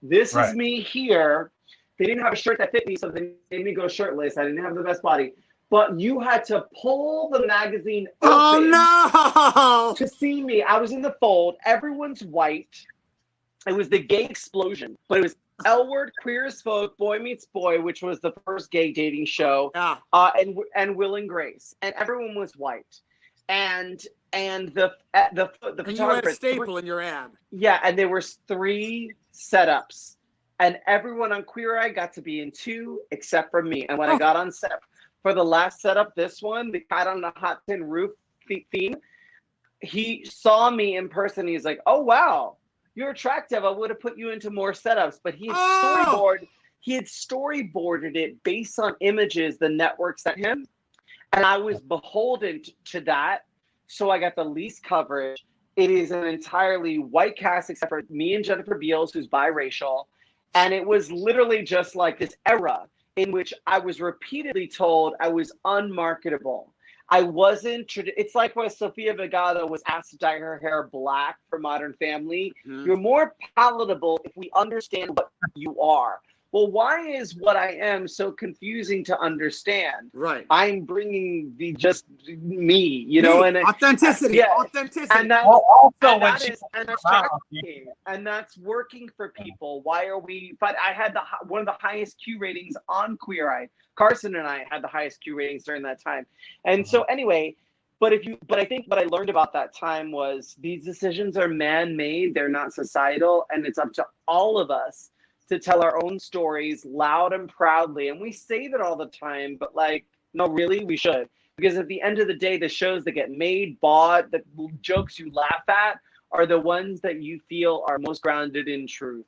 This is me here. They didn't have a shirt that fit me, so they made me go shirtless. I didn't have the best body. But you had to pull the magazine open to see me. I was in the fold. Everyone's white. It was the gay explosion, but it was L Word, Queer as Folk, Boy Meets Boy, which was the first gay dating show, and Will and Grace, and everyone was white, and the and you had a staple in your ad. Yeah, and there was 3 setups, and everyone on Queer Eye got to be in 2 except for me. And when I got on set for the last setup, this one, the Cat on the Hot Tin Roof theme, he saw me in person. He's like, "Oh wow, you're attractive. I would have put you into more setups." But he had storyboarded it based on images the network sent him. And I was beholden to that. So I got the least coverage. It is an entirely white cast, except for me and Jennifer Beals, who's biracial. And it was literally just like this era in which I was repeatedly told I was unmarketable. I wasn't. It's like when Sofia Vergara was asked to dye her hair black for Modern Family. Mhm. You're more palatable if we understand what you are. Well, why is what I am so confusing to understand? Right. I'm bringing the just me, you know, and authenticity, yeah, authenticity. and that, Well, also and when that she is, and that's wow, shocking, and that's working for people. Why are we? But I had one of the highest Q ratings on Queer Eye. Carson and I had the highest Q ratings during that time, and so anyway. But I think what I learned about that time was these decisions are man-made; they're not societal, and it's up to all of us to tell our own stories loud and proudly. And we say that all the time, but like, no, really, we should. Because at the end of the day, the shows that get made, bought, the jokes you laugh at are the ones that you feel are most grounded in truth.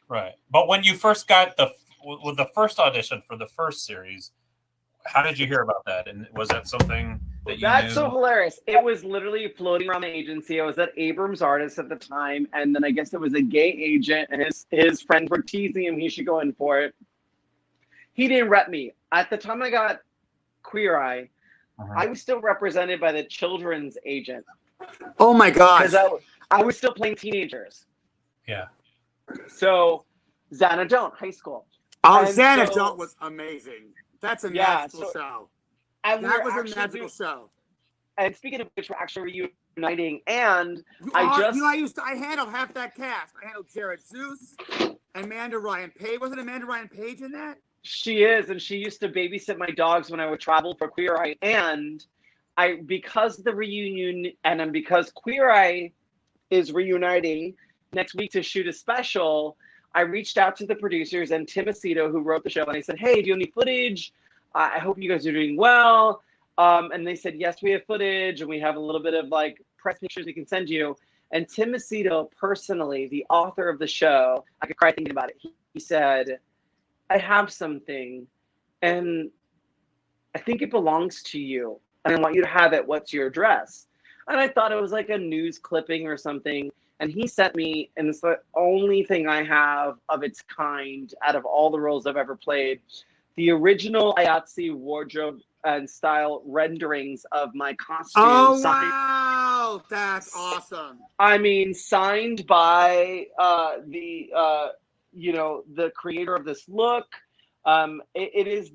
Right. But when you first got with the first audition for the first series, how did you hear about that? And was that something that you That's knew? so hilarious. It was literally floating around the agency. I was at Abrams Artists at the time, and then I guess there was a gay agent, and his friends were teasing him he should go in for it. He didn't rep me. At the time I got Queer Eye, I was still represented by the children's agent. Oh my gosh. Because I was still playing teenagers. Yeah. So Xanadone, high school. Oh, And Xanadone so- was amazing. That's a Yeah, magical show. And That we're was a actually magical show. And speaking of which, we're actually reuniting. And I handled half that cast. I handled Jared Zeus, Amanda Ryan Page. Wasn't Amanda Ryan Page in that? She is, and she used to babysit my dogs when I would travel for Queer Eye. And because the reunion, because Queer Eye is reuniting next week to shoot a special, I reached out to the producers and Tim Aceto, who wrote the show, and I said, "Hey, do you have any footage? I hope you guys are doing well." And they said, "Yes, we have footage, and we have a little bit of like press pictures we can send you." And Tim Aceto, personally, the author of the show, I could cry thinking about it. He said, "I have something, and I think it belongs to you, and I want you to have it. What's your address?" And I thought it was like a news clipping or something. And he sent me, and it's the only thing I have of its kind out of all the roles I've ever played, the original IATSE wardrobe and style renderings of my costume. Oh, wow. That's awesome. I mean, signed by the creator of this look. It is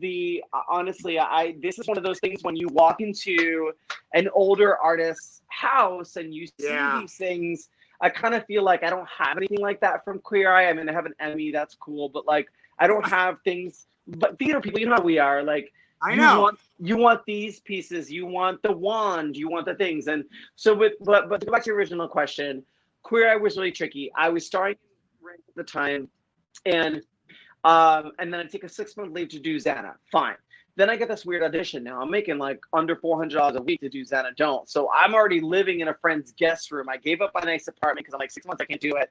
honestly, this is one of those things when you walk into an older artist's house and you see these things, I kind of feel like I don't have anything like that from Queer Eye. I mean, I have an Emmy, that's cool, but like, I don't have things, but theater people, you know how we are, like, I know. You want these pieces, you want the wand, you want the things. And so but to go back to your original question, Queer Eye was really tricky. I was starring at the time, and then I take a 6-month leave to do Xana. Fine. Then I get this weird audition. Now I'm making like under $400 a week to do Xanadone. So I'm already living in a friend's guest room. I gave up my nice apartment because I'm like 6 months, I can't do it.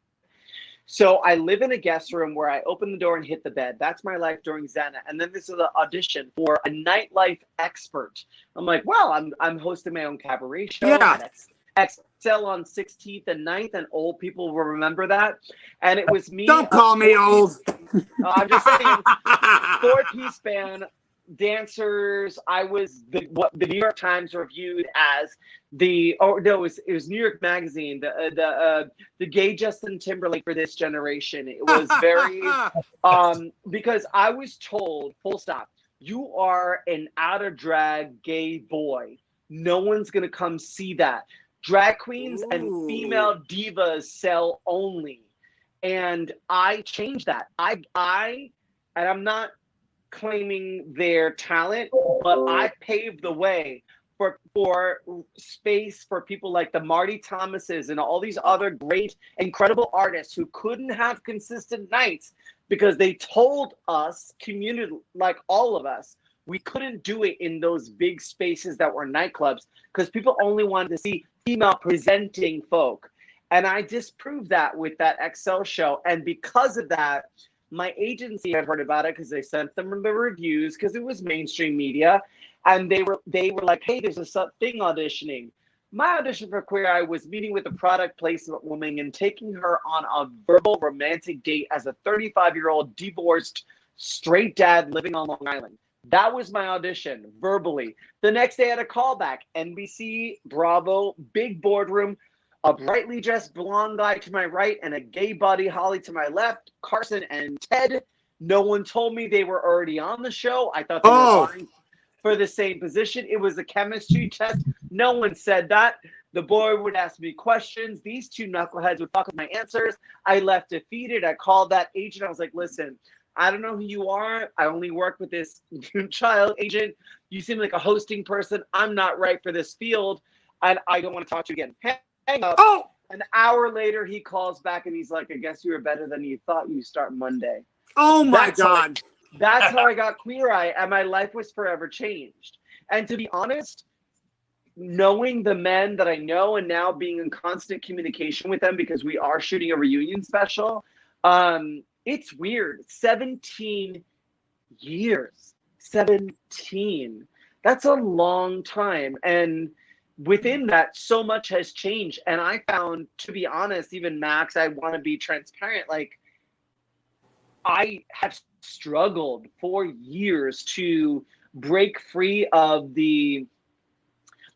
So I live in a guest room where I open the door and hit the bed. That's my life during Xana. And then this is an audition for a nightlife expert. I'm like, well, I'm hosting my own cabaret show. Yeah. Excel on 16th and 9th, and old people will remember that. And it was me. Don't call me old. I'm just saying, 4-piece band, dancers. I was what the New York Times reviewed as it was New York Magazine, the gay Justin Timberlake for this generation. It was very because I was told, full stop, you are an out of drag gay boy. No one's gonna come see that. Drag queens and female divas sell only. And I changed that. And I'm not claiming their talent, but I paved the way for space for people like the Marty Thomases and all these other great, incredible artists who couldn't have consistent nights because they told us, community, like all of us, we couldn't do it in those big spaces that were nightclubs because people only wanted to see female presenting folk. And I disproved that with that Excel show. And because of that, my agency had heard about it because they sent them the reviews because it was mainstream media. And they were like, hey, there's a thing auditioning. My audition for Queer Eye was meeting with a product placement woman and taking her on a verbal romantic date as a 35-year-old divorced straight dad living on Long Island. That was my audition, verbally. The next day I had a callback. NBC, Bravo, big boardroom, a brightly dressed blonde guy to my right and a gay Buddy Holly to my left, Carson and Ted. No one told me they were already on the show. I thought they were vying for the same position. It was a chemistry test. No one said that. The boy would ask me questions. These two knuckleheads would fuck with my answers. I left defeated. I called that agent. I was like, listen, I don't know who you are. I only work with this child agent. You seem like a hosting person. I'm not right for this field. And I don't want to talk to you again. Hang up. An hour later, he calls back and he's like, I guess you were better than you thought. You start Monday. Oh my God. That's how I got Queer Eye, and my life was forever changed. And to be honest, knowing the men that I know and now being in constant communication with them because we are shooting a reunion special, it's weird. 17 years. 17. That's a long time. And within that, so much has changed. And I found, to be honest, even Max, I want to be transparent, like, I have struggled for years to break free of the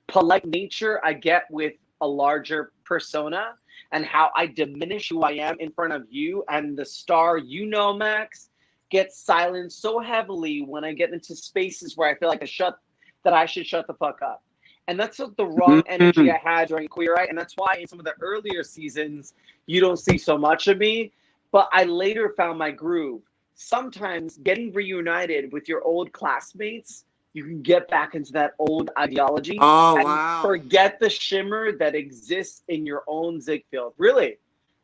polite nature I get with a larger persona and how I diminish who I am in front of you, and the star, you know, Max, gets silenced so heavily when I get into spaces where I feel like I should shut the fuck up. And that's the wrong energy I had during Queer Eye, and that's why in some of the earlier seasons you don't see so much of me. But I later found my groove. Sometimes getting reunited with your old classmates, you can get back into that old ideology and forget the shimmer that exists in your own Ziegfeld. Really,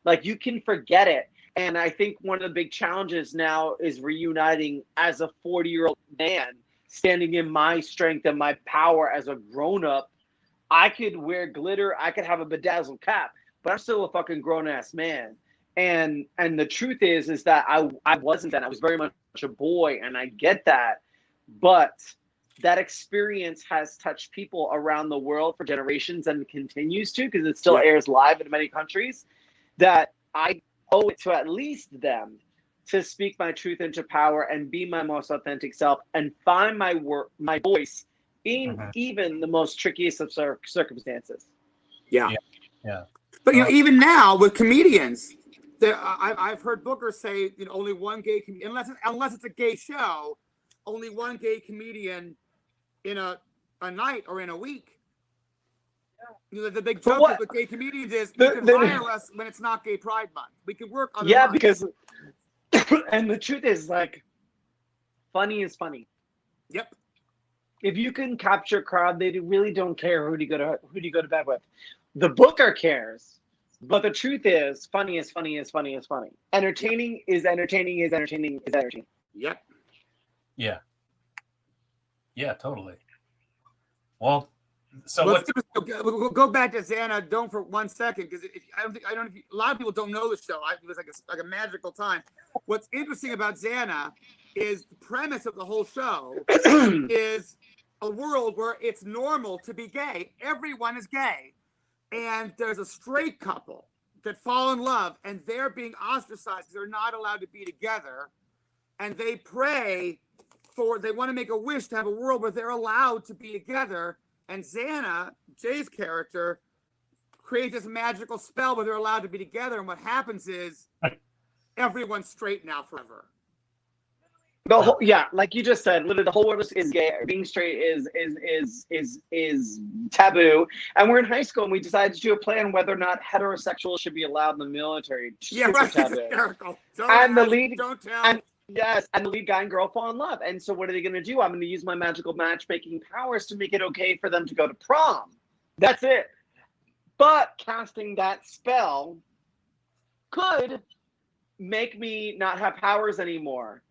like, you can forget it. And I think one of the big challenges now is reuniting as a 40-year-old man, standing in my strength and my power as a grown-up. I could wear glitter, I could have a bedazzled cap, but I'm still a fucking grown-ass man. And the truth is that I wasn't that. I was very much a boy, and I get that. But that experience has touched people around the world for generations and continues to, because it still airs live in many countries, that I owe it to at least them to speak my truth into power and be my most authentic self and find my voice in even the most trickiest of circumstances. Yeah. But even now with comedians, I've heard bookers say, only one gay comedian, unless it's a gay show, only one gay comedian in a night or in a week. The big joke with gay comedians is you can hire us when it's not Gay Pride Month. We can work on months. Because and the truth is, like, funny is funny. Yep. If you can capture a crowd, they really don't care who do you go to bed with. The booker cares. But the truth is, funny is funny is funny is funny. Entertaining is entertaining is entertaining is entertaining. Yep. Yeah. Yeah, totally. Well, so we'll go back to Xana Dome for 1 second, because a lot of people don't know the show. It was like a magical time. What's interesting about Xana is the premise of the whole show is a world where it's normal to be gay. Everyone is gay. And there's a straight couple that fall in love, and they're being ostracized because they're not allowed to be together. And they pray they want to make a wish to have a world where they're allowed to be together. And Xana, Jay's character, creates this magical spell where they're allowed to be together. And what happens is everyone's straight now forever. Like you just said, literally the whole world is gay. Being straight is taboo. And we're in high school, and we decided to do a play on whether or not heterosexuals should be allowed in the military. Yeah, right. Taboo. Hysterical. And the lead guy and girl fall in love. And so what are they going to do? I'm going to use my magical matchmaking powers to make it okay for them to go to prom. That's it. But casting that spell could make me not have powers anymore.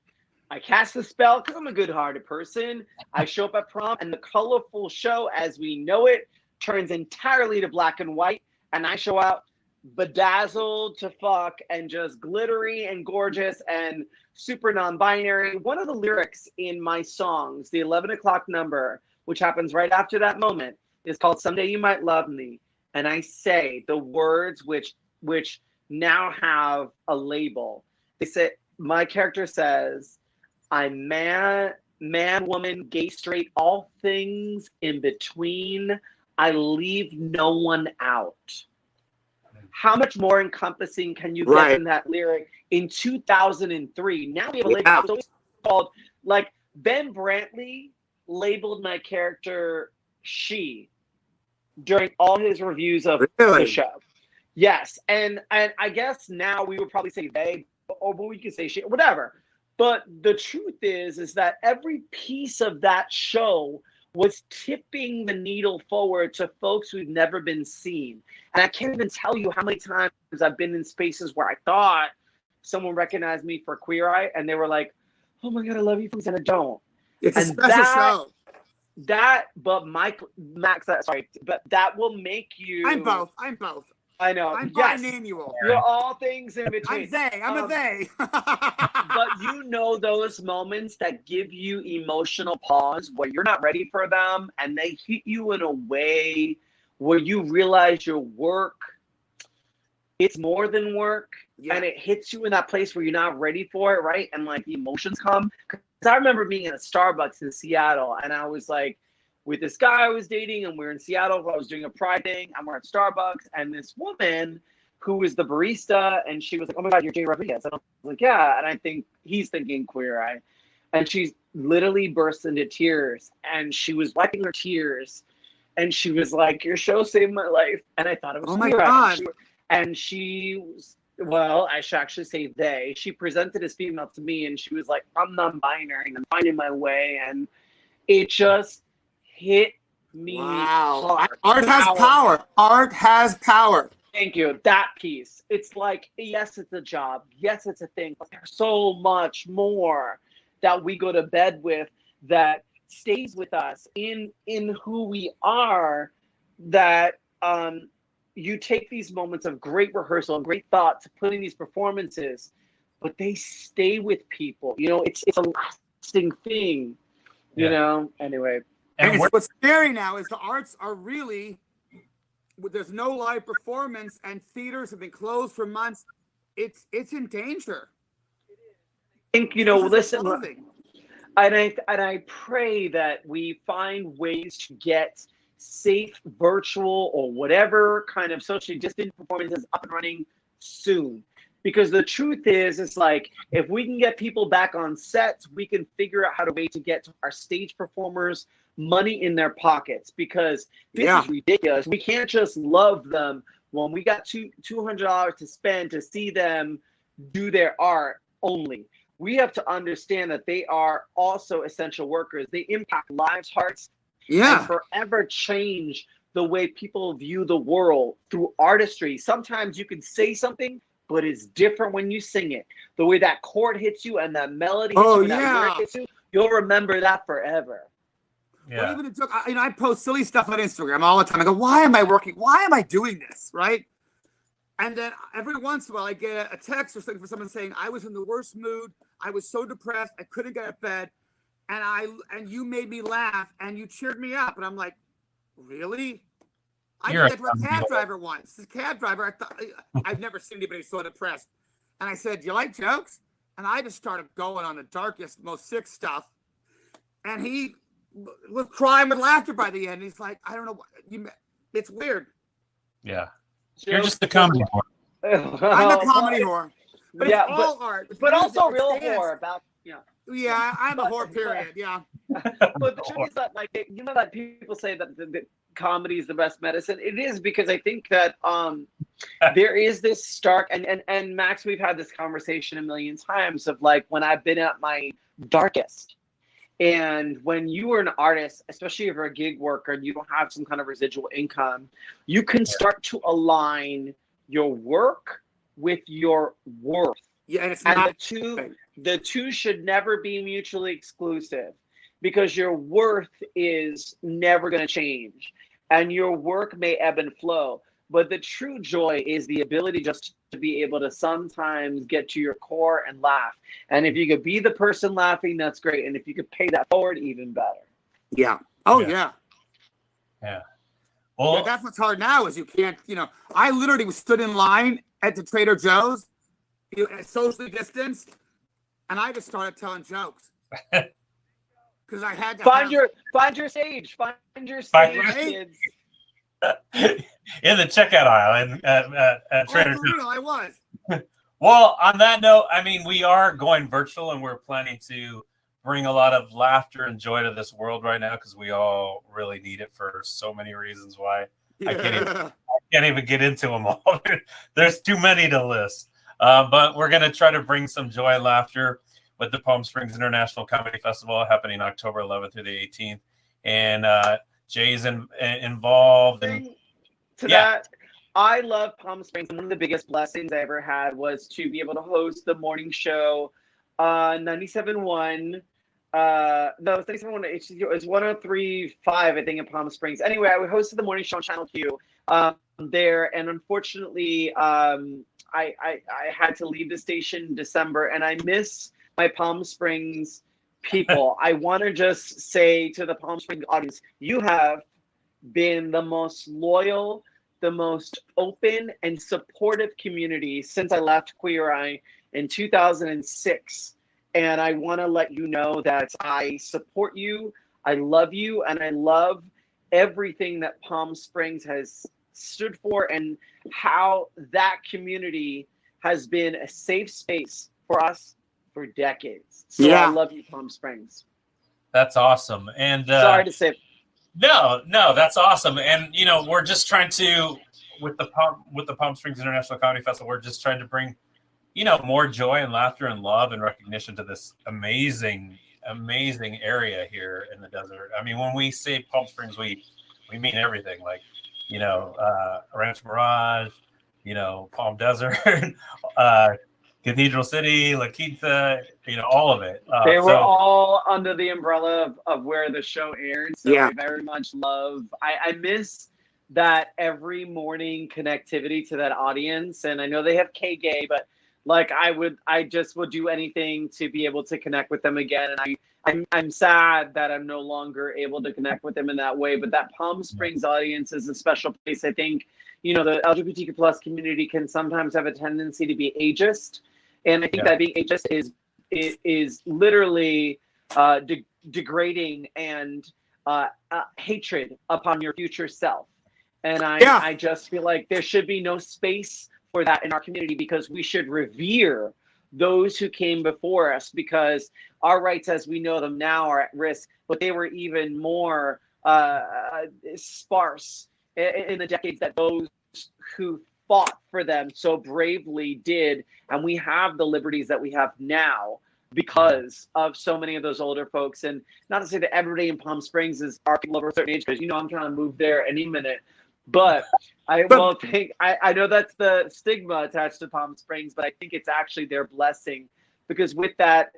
I cast the spell because I'm a good-hearted person. I show up at prom, and the colorful show as we know it turns entirely to black and white, and I show out bedazzled to fuck and just glittery and gorgeous and super non-binary. One of the lyrics in my songs, the 11 o'clock number, which happens right after that moment, is called Someday You Might Love Me. And I say the words which now have a label. They say, my character says, I'm man, woman, gay, straight, all things in between. I leave no one out. How much more encompassing can you get in that lyric in 2003? Now we have a label. I was always called, like, Ben Brantley labeled my character she during all his reviews of the show. Yes, and I guess now we would probably say they, but we can say she, whatever. But the truth is that every piece of that show was tipping the needle forward to folks who've never been seen. And I can't even tell you how many times I've been in spaces where I thought someone recognized me for Queer Eye, and they were like, "Oh my God, I love you," and I don't. It's a special show. But that will make you. I'm both. I know. I'm yes. biannual. You're all things in between. I'm a they. But you know those moments that give you emotional pause where you're not ready for them, and they hit you in a way where you realize your work, it's more than work, and it hits you in that place where you're not ready for it, right? And like the emotions come. Because I remember being in a Starbucks in Seattle, and I was like, with this guy I was dating, and we were in Seattle. I was doing a pride thing, and we're at Starbucks, and this woman who was the barista, and she was like, "Oh my God, you're Jay Rodriguez." And I was like, "Yeah." And I think he's thinking Queer Eye. And she's literally burst into tears, and she was wiping her tears, and she was like, "Your show saved my life." And I thought it was oh my Queer God. Eye. And she was, well, I should actually say they. She presented as female to me, and she was like, "I'm non-binary, and I'm finding my way." And it just hit me hard. Art has power. Art has power. Thank you. That piece. It's like, yes, it's a job. Yes, it's a thing. But there's so much more that we go to bed with that stays with us in who we are, that you take these moments of great rehearsal and great thought to put in these performances, but they stay with people. You know, it's a lasting thing, you know? Anyway. And what's scary now is the arts are really, there's no live performance and theaters have been closed for months. It's in danger. I think, you know, listen, and I pray that we find ways to get safe virtual or whatever kind of socially distant performances up and running soon. Because the truth is, it's like, if we can get people back on sets, we can figure out how to way to get our stage performers money in their pockets, because this is ridiculous. We can't just love them when we got $200 to spend to see them do their art only. We have to understand that they are also essential workers. They impact lives, hearts, and forever change the way people view the world through artistry. Sometimes you can say something, but it's different when you sing it. The way that chord hits you and that melody hits you and that lyric hits you, you'll remember that forever. Yeah. Even it took, I post silly stuff on Instagram all the time. I go, why am I working? Why am I doing this? Right? And then every once in a while, I get a text or something from someone saying, "I was in the worst mood. I was so depressed. I couldn't get out of bed. And you made me laugh and you cheered me up." And I'm like, really? I did that to a cab driver once. This cab driver, I thought, I've never seen anybody so depressed. And I said, "Do you like jokes?" And I just started going on the darkest, most sick stuff. And he was crying with laughter by the end. He's like, "I don't know. It's weird." Yeah. You're just a comedy whore. I'm a comedy whore. But it's all art. But also real whore about, Yeah, I'm a whore, period. Yeah. But the truth is that, like, you know that people say that the comedy is the best medicine. It is, because I think that there is this stark, and Max, we've had this conversation a million times of, like, when I've been at my darkest, and when you are an artist, especially if you're a gig worker and you don't have some kind of residual income, you can start to align your work with your worth. Yeah, and it's and not the two should never be mutually exclusive, because your worth is never going to change and your work may ebb and flow. But the true joy is the ability just to be able to sometimes get to your core and laugh. And if you could be the person laughing, that's great. And if you could pay that forward, even better. Yeah. Oh, yeah. Yeah. Well, that's what's hard now is you can't, I literally stood in line at the Trader Joe's, socially distanced, and I just started telling jokes. because I had to find your stage. Find your stage, kids. In the checkout aisle at Trader For real, I was. Well, on that note, I mean, we are going virtual, and we're planning to bring a lot of laughter and joy to this world right now because we all really need it for so many reasons. Why I can't even get into them all. There's too many to list. But we're gonna try to bring some joy and laughter with the Palm Springs International Comedy Festival happening October 11th through the 18th, and Jay's involved. And that, I love Palm Springs. One of the biggest blessings I ever had was to be able to host the morning show, 97.1. No, it's 97.1. It's 103.5, I think, in Palm Springs. Anyway, I hosted the morning show on Channel Q there, and unfortunately, I had to leave the station in December, and I miss my Palm Springs people. I want to just say to the Palm Springs audience, you have been the most loyal, the most open and supportive community since I left Queer Eye in 2006. And I want to let you know that I support you, I love you, and I love everything that Palm Springs has stood for and how that community has been a safe space for us for decades. So I love you, Palm Springs. That's awesome. And sorry to say. No, that's awesome. And you know, we're just trying to with the Palm Springs International Comedy Festival, we're just trying to bring, you know, more joy and laughter and love and recognition to this amazing area here in the desert. I mean, when we say Palm Springs, we mean everything. Like, you know, Ranch Mirage, you know, Palm Desert, Cathedral City, La Quinta, you know, all of it. They were all under the umbrella of where the show aired. So Yeah. I very much love, I miss that every morning connectivity to that audience. And I know they have K-Gay, but like I just would do anything to be able to connect with them again. And I'm sad that I'm no longer able to connect with them in that way. But that Palm Springs audience is a special place. I think, you know, the LGBTQ plus community can sometimes have a tendency to be ageist. And I think that being ageist is literally degrading and hatred upon your future self. And I just feel like there should be no space for that in our community, because we should revere those who came before us, because our rights as we know them now are at risk, but they were even more sparse in the decades that those who fought for them so bravely did. And we have the liberties that we have now because of so many of those older folks. And not to say that everybody in Palm Springs are people over a certain age, because, you know, I'm trying to move there any minute. But I know that's the stigma attached to Palm Springs, but I think it's actually their blessing, because with that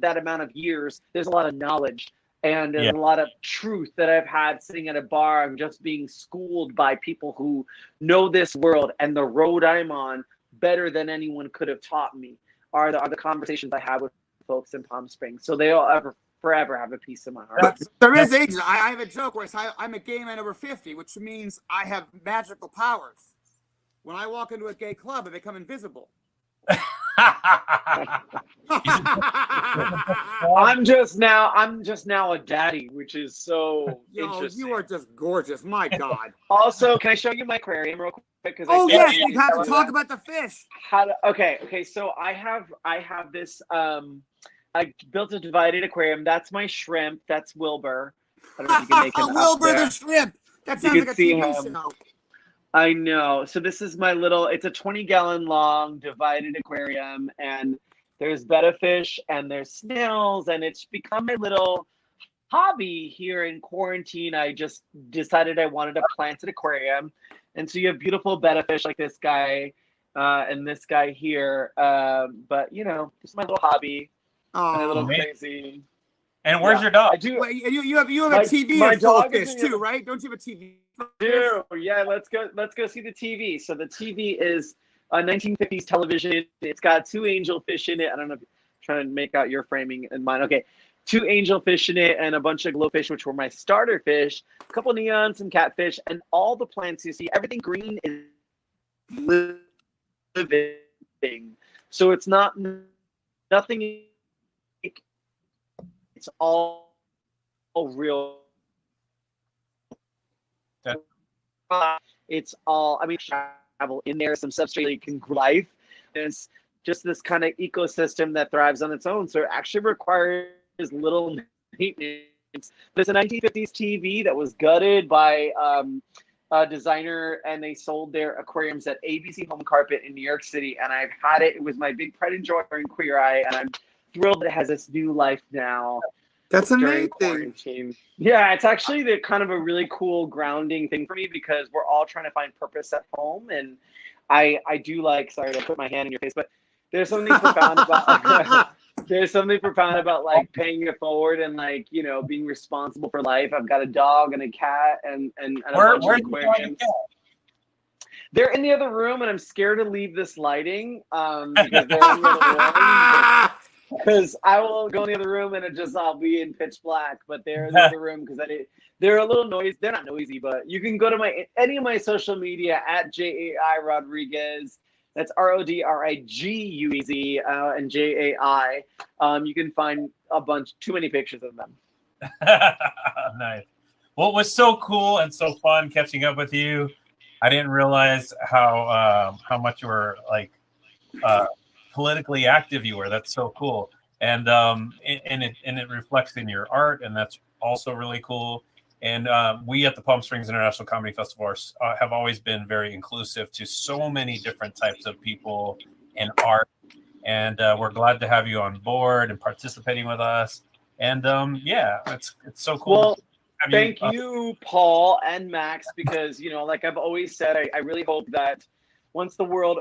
amount of years, there's a lot of knowledge and there's a lot of truth that I've had sitting at a bar. I'm just being schooled by people who know this world and the road I'm on better than anyone could have taught me are the conversations I have with folks in Palm Springs. So they'll forever have a piece in my heart. But there is ages. I have a joke where I'm a gay man over 50, which means I have magical powers. When I walk into a gay club, I become invisible. I'm just now a daddy, which is so interesting. You are just gorgeous. My God. Also, can I show you my aquarium real quick? Because yes, we have to talk about the fish. Okay. So I have this. I built a divided aquarium. That's my shrimp. That's Wilbur. I don't know if you can make him Wilbur the shrimp. That sounds like a TV show. I know. So this is my little, it's a 20-gallon long divided aquarium, and there's betta fish and there's snails, and it's become a little hobby here in quarantine. I just decided I wanted to plant an aquarium. And so you have beautiful betta fish like this guy and this guy here. But, you know, just my little hobby. A little crazy. And where's your dog? I do. Well, you have a TV of full fish too, right? Don't you have a TV? Yeah, let's go see the TV. So the TV is a 1950s television. It's got 2 angelfish in it. I don't know if you're trying to make out your framing and mine. Okay. 2 angelfish in it and a bunch of glowfish, which were my starter fish, a couple of neon, some catfish, and all the plants you see, everything green is living. So it's not nothing. It's all real. Okay. It's all, I mean, travel in there, some substrate you can grow life. It's just this kind of ecosystem that thrives on its own. So it actually requires little maintenance. There's a 1950s TV that was gutted by a designer, and they sold their aquariums at ABC Home Carpet in New York City. And I've had it. It was my big pride and joy in Queer Eye, and I'm thrilled that it has this new life now. That's During amazing. quarantine. Yeah, it's actually the kind of a really cool grounding thing for me because we're all trying to find purpose at home. And I do like, sorry to put my hand in your face, but there's something profound about there's something profound about like paying it forward and like, you know, being responsible for life. I've got a dog and a cat and a bunch of aquariums. They're in the other room, and I'm scared to leave this lighting because they're in the other room. Because I will go in the other room and I'll be in pitch black. But they're in the other room because they're a little noisy. They're not noisy, but you can go to any of my social media at JAI Rodriguez. That's RODRIGUEZ and JAI. You can find too many pictures of them. Nice. Well, it was so cool and so fun catching up with you. I didn't realize how much you were like politically active you were. That's so cool. And it reflects in your art, and that's also really cool. And we at the Palm Springs International Comedy Festival have always been very inclusive to so many different types of people and art. And we're glad to have you on board and participating with us. And yeah, it's so cool. Well, thank you, Paul and Max, because, you know, like I've always said, I really hope that once the world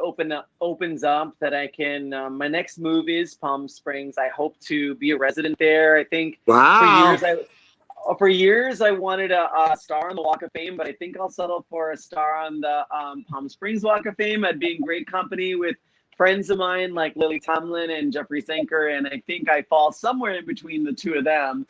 opens up, that I can, my next move is Palm Springs. I hope to be a resident there. I think for years I wanted a star on the Walk of Fame, but I think I'll settle for a star on the Palm Springs Walk of Fame. I'd be in great company with friends of mine like Lily Tomlin and Jeffrey Sanker, and I think I fall somewhere in between the two of them.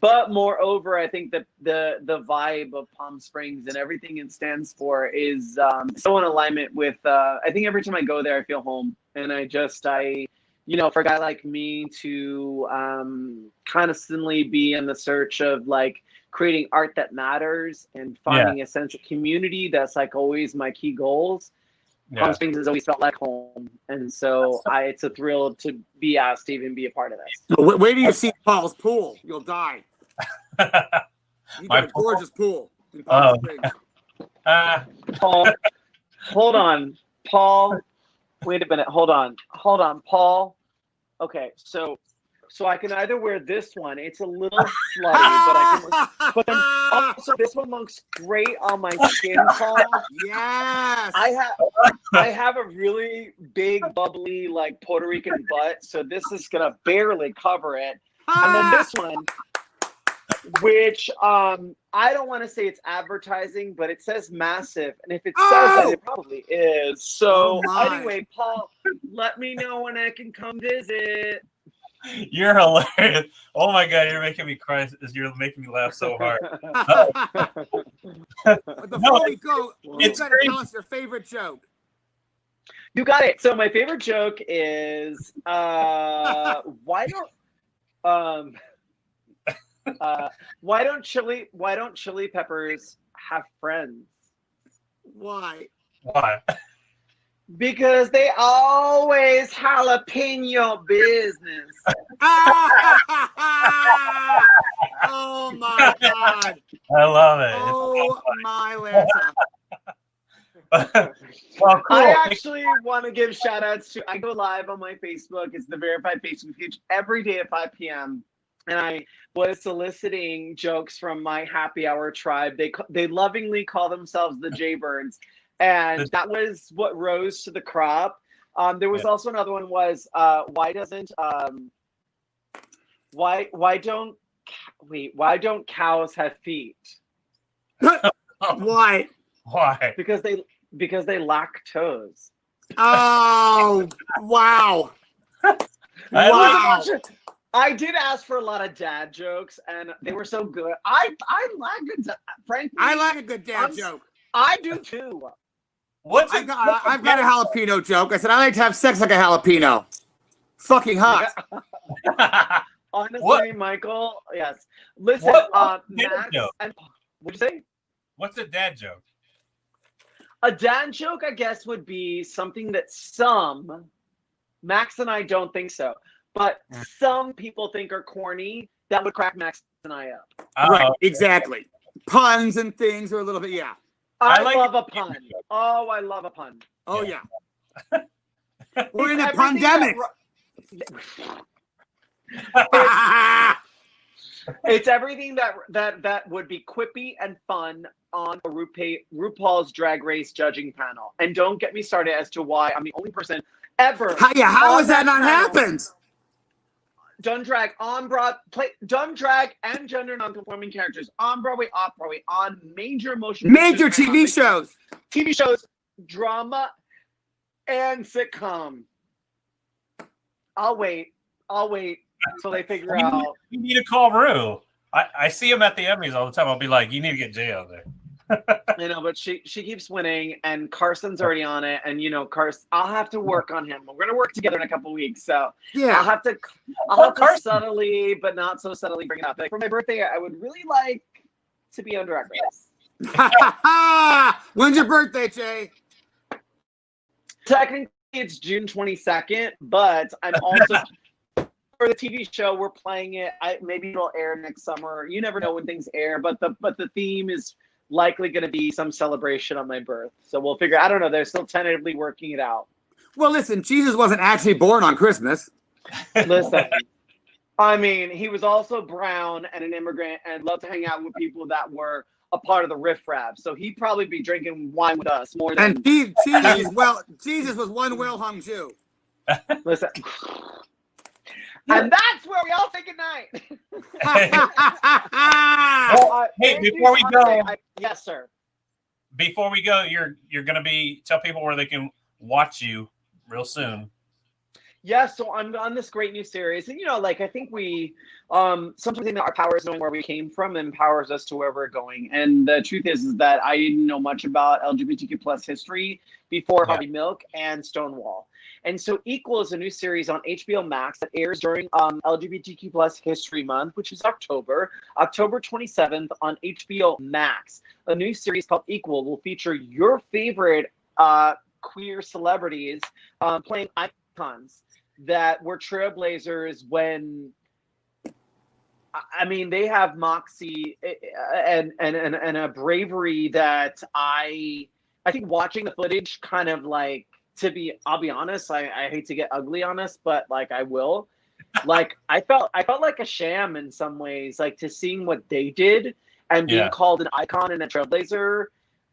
But moreover, I think that the vibe of Palm Springs and everything it stands for is so in alignment with. I think every time I go there, I feel home, and you know, for a guy like me to constantly be in the search of like creating art that matters and finding a sense of community, that's like always my key goals. Palm Springs has always felt like home, and so it's a thrill to be asked to even be a part of this. Wait till you see Paul's pool, you'll die. You got a gorgeous pool in Palm Springs. Paul, hold on, Paul. Wait a minute. Hold on, Paul. Okay, so I can either wear this one. It's a little slutty, but then also this one looks great on my skin, Paul. Yes. I have a really big, bubbly, like Puerto Rican butt, so this is gonna barely cover it. And then this one, which I don't want to say it's advertising, but it says massive, and if it says that, it probably is. So anyway, Paul, let me know when I can come visit. You're hilarious. Oh my God, you're making me cry. You're making me laugh so hard. Before we go, you gotta tell us your favorite joke. You got it. So my favorite joke is why don't chili peppers have friends? Why? Because they always jalapeno business. Oh my God! I love it. Oh my Lanta. Well, cool. I actually want to give shout outs to, I go live on my Facebook. It's the verified Facebook page every day at 5 p.m. And I was soliciting jokes from my happy hour tribe. They lovingly call themselves the Jaybirds. And that was what rose to the crop. There was also another one was why don't cows have feet? Why? Because they lack toes. Oh wow! Wow! I did ask for a lot of dad jokes, and they were so good. I like it. Frankly, I like a good dad joke. I do too. I've got a jalapeno joke. I said I like to have sex like a jalapeno. Fucking hot. Honestly, Michael, yes. Listen, What Max joke? and what'd you say? What's a dad joke? A dad joke, I guess, would be something that Max and I don't think so, but some people think are corny that would crack Max and I up. Right, exactly. Puns and things are a little bit, yeah. I love a pun. Oh, I love a pun. Oh, yeah. We're in a pandemic. It's everything that would be quippy and fun on a RuPaul's Drag Race judging panel. And don't get me started as to why I'm the only person ever. How has that not happened? Done drag and gender non-conforming characters on Broadway, off Broadway, on major major TV shows, drama, and sitcom. I'll wait until they figure out. You need to call Rue. I see him at the Emmys all the time. I'll be like, you need to get Jay out there. You know, but she keeps winning, and Carson's already on it. And you know, Carson, I'll have to work on him. We're gonna work together in a couple of weeks, so yeah, I'll have to subtly, but not so subtly, bring it up. Like for my birthday, I would really like to be on Drag Race. When's your birthday, Jay? Technically, it's June 22nd, but I'm also for the TV show. We're playing it. Maybe it'll air next summer. You never know when things air, but the theme is likely going to be some celebration on my birth. So we'll figure. I don't know. They're still tentatively working it out. Well, listen, Jesus wasn't actually born on Christmas. Listen, I mean, he was also brown and an immigrant and loved to hang out with people that were a part of the riffraff. So he'd probably be drinking wine with us more than. And Jesus was one well-hung Jew. Listen. And that's where we all say goodnight. Hey, before we go, yes, sir. Before we go, you're gonna tell people where they can watch you real soon. Yeah, so I'm on this great new series, and you know, like I think we something that our power is knowing where we came from empowers us to where we're going. And the truth is that I didn't know much about LGBTQ plus history before Harvey Milk and Stonewall. And so Equal is a new series on HBO Max that airs during LGBTQ plus History Month, which is October 27th on HBO Max. A new series called Equal will feature your favorite queer celebrities playing icons that were trailblazers when, I mean, they have moxie and a bravery that I think watching the footage kind of like, I'll be honest, I hate to get ugly honest, but like I will. Like I felt like a sham in some ways, like to seeing what they did and being called an icon and a trailblazer,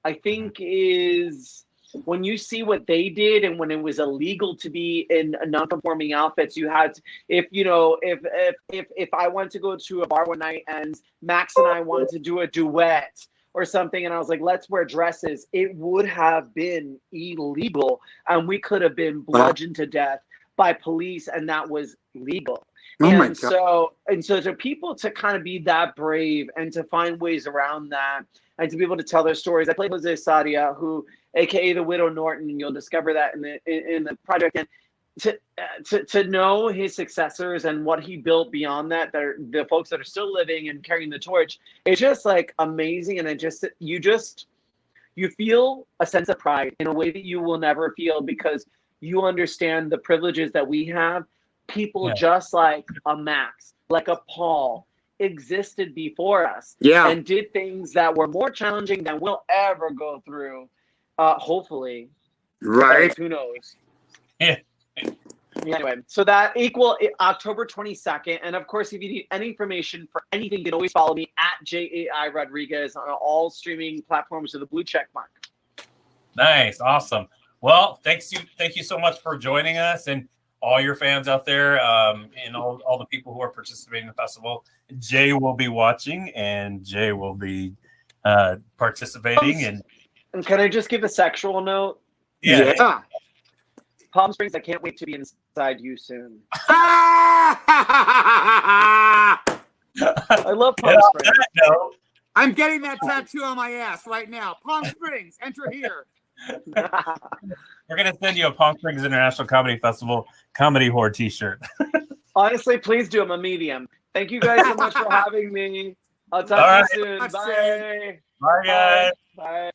I think is when you see what they did and when it was illegal to be in non-conforming outfits, you had to, if I wanted to go to a bar one night and Max and I wanted to do a duet or something, and I was like, let's wear dresses, it would have been illegal, and we could have been bludgeoned to death by police, and that was legal. And so to people to kind of be that brave and to find ways around that and to be able to tell their stories. I played Jose Sadia, who, aka the Widow Norton, and you'll discover that in the project. And to know his successors and what he built beyond that, the folks that are still living and carrying the torch, it's just like amazing. And you feel a sense of pride in a way that you will never feel because you understand the privileges that we have. People just like a Max, like a Paul, existed before us and did things that were more challenging than we'll ever go through. Hopefully. Right. Who knows? Yeah. Anyway, so that Equal October 22nd. And of course, if you need any information for anything, you can always follow me at JAI Rodriguez on all streaming platforms with a blue check mark. Nice. Awesome. Well, thank you so much for joining us and all your fans out there and all the people who are participating in the festival. Jay will be watching and Jay will be participating. And can I just give a sexual note? Yeah. Palm Springs, I can't wait to be inside you soon. I love Palm Springs. I'm getting that tattoo on my ass right now. Palm Springs, enter here. We're going to send you a Palm Springs International Comedy Festival comedy whore t-shirt. Honestly, please do. I'm a medium. Thank you guys so much for having me. I'll talk to you soon. Bye. Bye, guys. Bye.